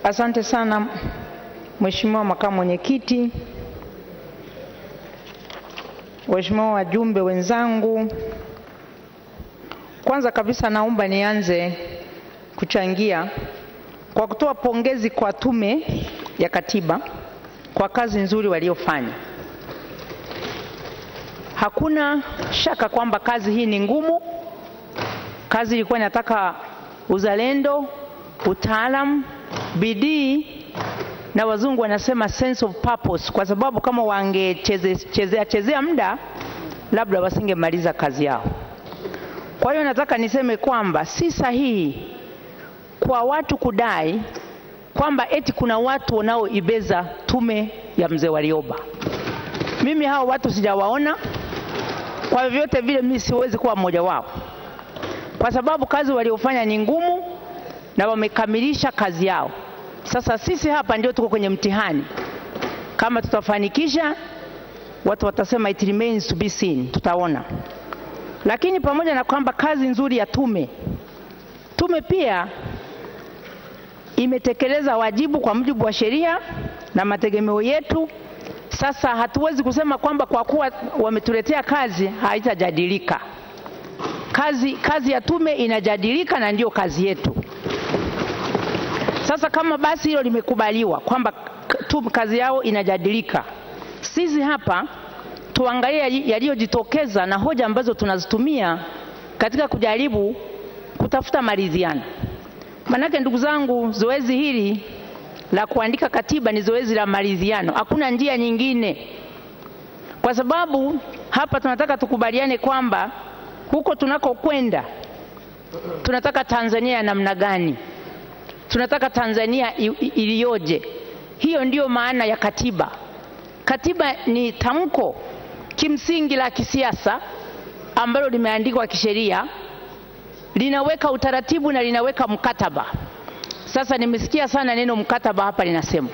Asante sana Mheshimiwa makamu mwenyekiti, Mheshimiwa wajumbe wenzangu. Kwanza kabisa naomba nianze kuchangia kwa kutoa pongezi kwa Tume ya Katiba kwa kazi nzuri waliofanya. Hakuna shaka kwamba kazi hii ni ngumu. Kazi ilikuwa inataka uzalendo, utaalamu, bidii na wazungu wanasema sense of purpose, kwa sababu kama wangechezea muda labda wasingemaliza kazi yao. Kwa hiyo nataka niseme kwamba si sahihi kwa watu kudai kwamba eti kuna watu wanaoibeza tume ya Mzee Warioba. Mimi hao watu sijawaona, kwa vyote vile mimi siwezi kuwa mmoja wao, kwa sababu kazi waliofanya ni ngumu na wamekamilisha kazi yao. Sasa sisi hapa ndio tuko kwenye mtihani. Kama tutafanikisha, watu watasema it remains to be seen, tutaona. Lakini pamoja na kwamba kazi nzuri ya tume pia imetekeleza wajibu kwa mujibu wa sheria na mategemeo yetu. Sasa hatuwezi kusema kwamba kwa kuwa wametuletea kazi haitajadilika. Kazi ya tume inajadilika na ndio kazi yetu. Sasa kama basi hilo limekubaliwa kwamba kazi yao inajadilika, sisi hapa tuangalie yaliyojitokeza na hoja ambazo tunazitumia katika kujaribu kutafuta maridhiano. Manake ndugu zangu, zoezi hili la kuandika katiba ni zoezi la maridhiano. Hakuna njia nyingine. Kwa sababu hapa tunataka tukubaliane kwamba huko tunakokwenda tunataka Tanzania ya namna gani? Tunataka Tanzania iliyoje? Hiyo ndiyo maana ya katiba. Katiba ni tamko kimsingi la kisiasa ambalo limeandikwa kisheria, linaweka utaratibu na linaweka mkataba. Sasa nimesikia sana neno mkataba hapa linasema.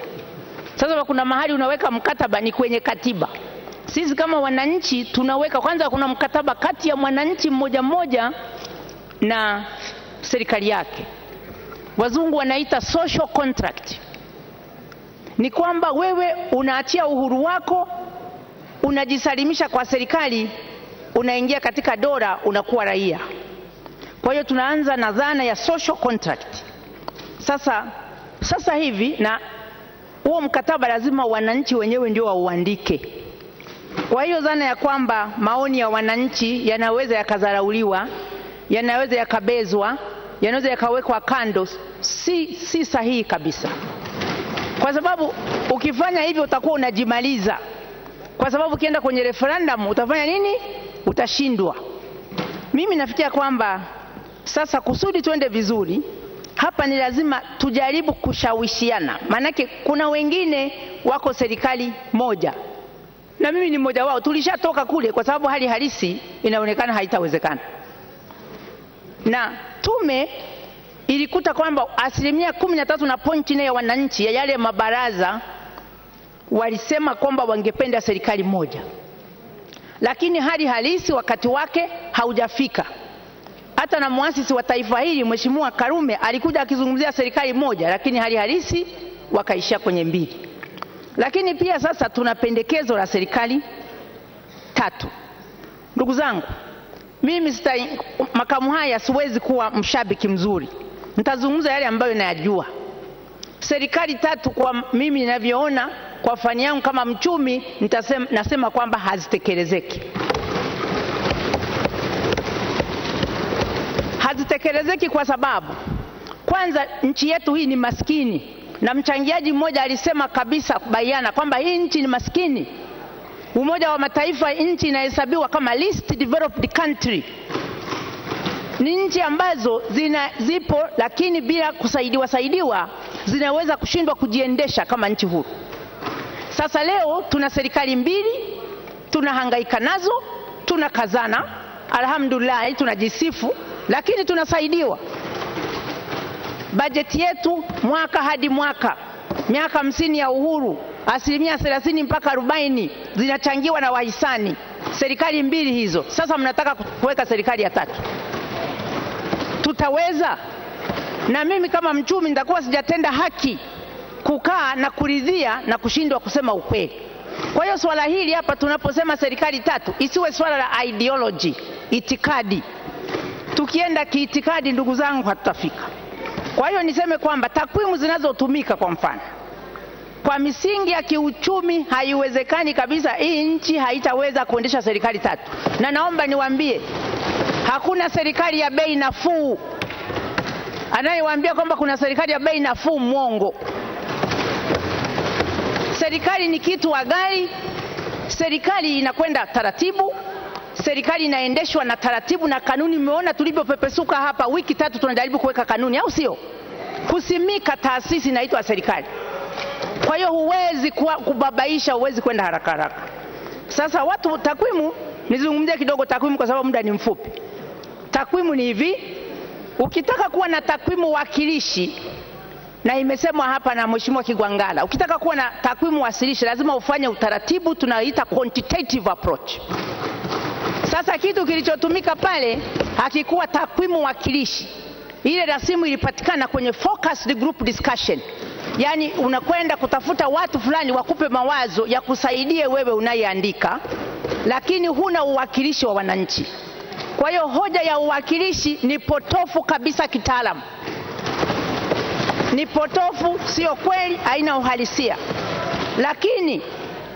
Sasa kuna mahali unaweka mkataba ni kwenye katiba. Sisi kama wananchi tunaweka, kwanza kuna mkataba kati ya mwananchi mmoja mmoja na serikali yake. Wazungu wanaita social contract. Ni kwamba wewe unaachia uhuru wako, unajisalimisha kwa serikali, unaingia katika dola, unakuwa raia. Kwa hiyo tunaanza na dhana ya social contract. Sasa hivi, na huo mkataba lazima wananchi wenyewe ndio wauandike. Kwa hiyo dhana ya kwamba maoni ya wananchi yanaweza yakadharauliwa, yanaweza yakabezwa, yanaweza yakawekwa kando, si sahihi kabisa. Kwa sababu ukifanya hivyo utakuwa unajimaliza. Kwa sababu ukienda kwenye referendum utafanya nini? Utashindwa. Mimi nafikiria kwamba sasa kusudi tuende vizuri, hapa ni lazima tujaribu kushawishiana. Maanake kuna wengine wako serikali moja, na mimi ni mmoja wao. Tulishatoka kule kwa sababu hali halisi inaonekana haitawezekana. Na tume ilikuta kwamba 13.4% ya wananchi ya yale mabaraza walisema kwamba wangependa serikali moja, lakini hali halisi wakati wake haujafika. Hata na muasisi wa taifa hili Mheshimiwa Karume alikuja akizungumzia serikali moja, lakini hali halisi wakaishia kwenye 2. Lakini pia sasa tuna pendekezo la serikali 3. Ndugu zangu, mimi makamu haya siwezi kuwa mshabiki mzuri. Nitazungumza yale ambayo nayajua. Serikali 3 kwa mimi ninavyoona, kwa fani yangu kama mchumi, nasema kwamba hazitekelezeki. Hazitekelezeki kwa sababu kwanza nchi yetu hii ni maskini, na mchangiaji mmoja alisema kabisa bayana kwamba hii nchi ni maskini. Umoja wa Mataifa, nchi inahesabiwa kama least developed country. Ni nchi ambazo zipo lakini bila kusaidiwa zinaweza kushindwa kujiendesha kama nchi huru. Sasa leo tuna serikali 2, tunahangaika nazo, tunakazana, alhamdulillah tunajisifu, lakini tunasaidiwa. Bajeti yetu mwaka hadi mwaka, miaka 50 ya uhuru, 30% mpaka 40 zinachangiwa na wahisani. Serikali 2 hizo. Sasa mnataka kuweka serikali ya 3. Tutaweza? Na mimi kama mchumi nitakuwa sijatenda haki kukaa na kuridhia na kushindwa kusema ukweli. Kwa hiyo swala hili hapa tunaposema serikali 3 isiwe swala la ideology, itikadi. Tukienda kiitikadi, ndugu zangu, hatutafika. Kwa hiyo niseme kwamba takwimu zinazotumika, kwa mfano, kwa misingi ya kiuchumi haiwezekani kabisa, hii nchi haitaweza kuendesha serikali 3. Na naomba niwaambie, hakuna serikali ya bei nafuu. Anayewaambia kwamba kuna serikali ya bei nafuu mwongo. Serikali ni kitu wa gari. Serikali inakwenda taratibu. Serikali inaendeshwa na taratibu na kanuni. Mmeona tulivyopepesuka hapa, wiki 3 tunajaribu kuweka kanuni, au sio? Kusimika taasisi inaitwa serikali. Kwa hiyo huwezi kubabaisha, huwezi kwenda haraka haraka. Sasa watu, takwimu, nizungumzie kidogo takwimu kwa sababu muda ni mfupi. Takwimu ni hivi, ukitaka kuwa na takwimu wakilishi, na imesemwa hapa na Mheshimiwa Kigwangala, ukitaka kuwa na takwimu wasilishi lazima ufanye utaratibu tunaoita quantitative approach. Sasa kitu kilichotumika pale hakikuwa takwimu wakilishi. Ile rasimu ilipatikana kwenye focused group discussion. Yaani unakwenda kutafuta watu fulani wakupe mawazo ya kusaidie wewe unayeandika, lakini huna uwakilishi wa wananchi. Kwa hiyo hoja ya uwakilishi ni potofu kabisa kitaalamu. Ni potofu, sio kweli, haina uhalisia. Lakini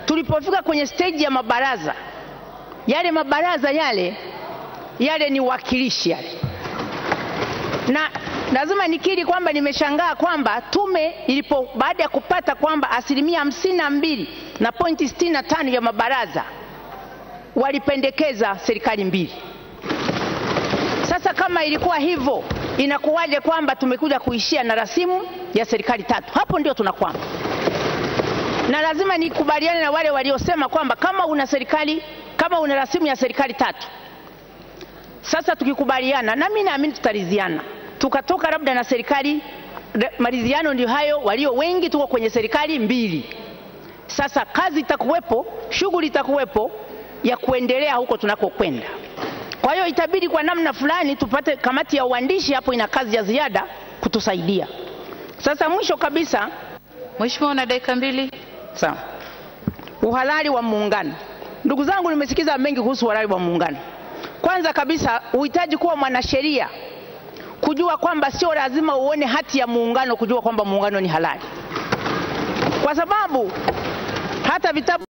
tulipofika kwenye stage ya mabaraza, yale mabaraza yale ni wakilishi yale. Na lazima nikiri kwamba nimeshangaa kwamba tume baada ya kupata kwamba 52.65 ya mabaraza walipendekeza serikali 2. Sasa kama ilikuwa hivyo, inakuwaje kwamba tumekuja kuishia na rasimu ya serikali 3? Hapo ndio tunakwama. Na lazima nikubaliane na wale waliosema kwamba kama una rasimu ya serikali 3, sasa tukikubaliana, na mimi naamini tutaridhiana, tukatoka labda na serikali, maridhiano ndio hayo, walio wengi tuko kwenye serikali 2. Sasa kazi itakuwepo, shughuli itakuwepo ya kuendelea huko tunakokwenda. Kwa hiyo itabidi kwa namna fulani tupate kamati ya uandishi, hapo ina kazi ya ziada kutusaidia. Sasa mwisho kabisa, Mheshimiwa, una dakika 2. Sawa. Uhalali wa muungano. Ndugu zangu, nimesikiza mengi kuhusu uhalali wa muungano. Kwanza kabisa, uhitaji kuwa mwanasheria kujua kwamba sio lazima uone hati ya muungano kujua kwamba muungano ni halali, kwa sababu hata vitabu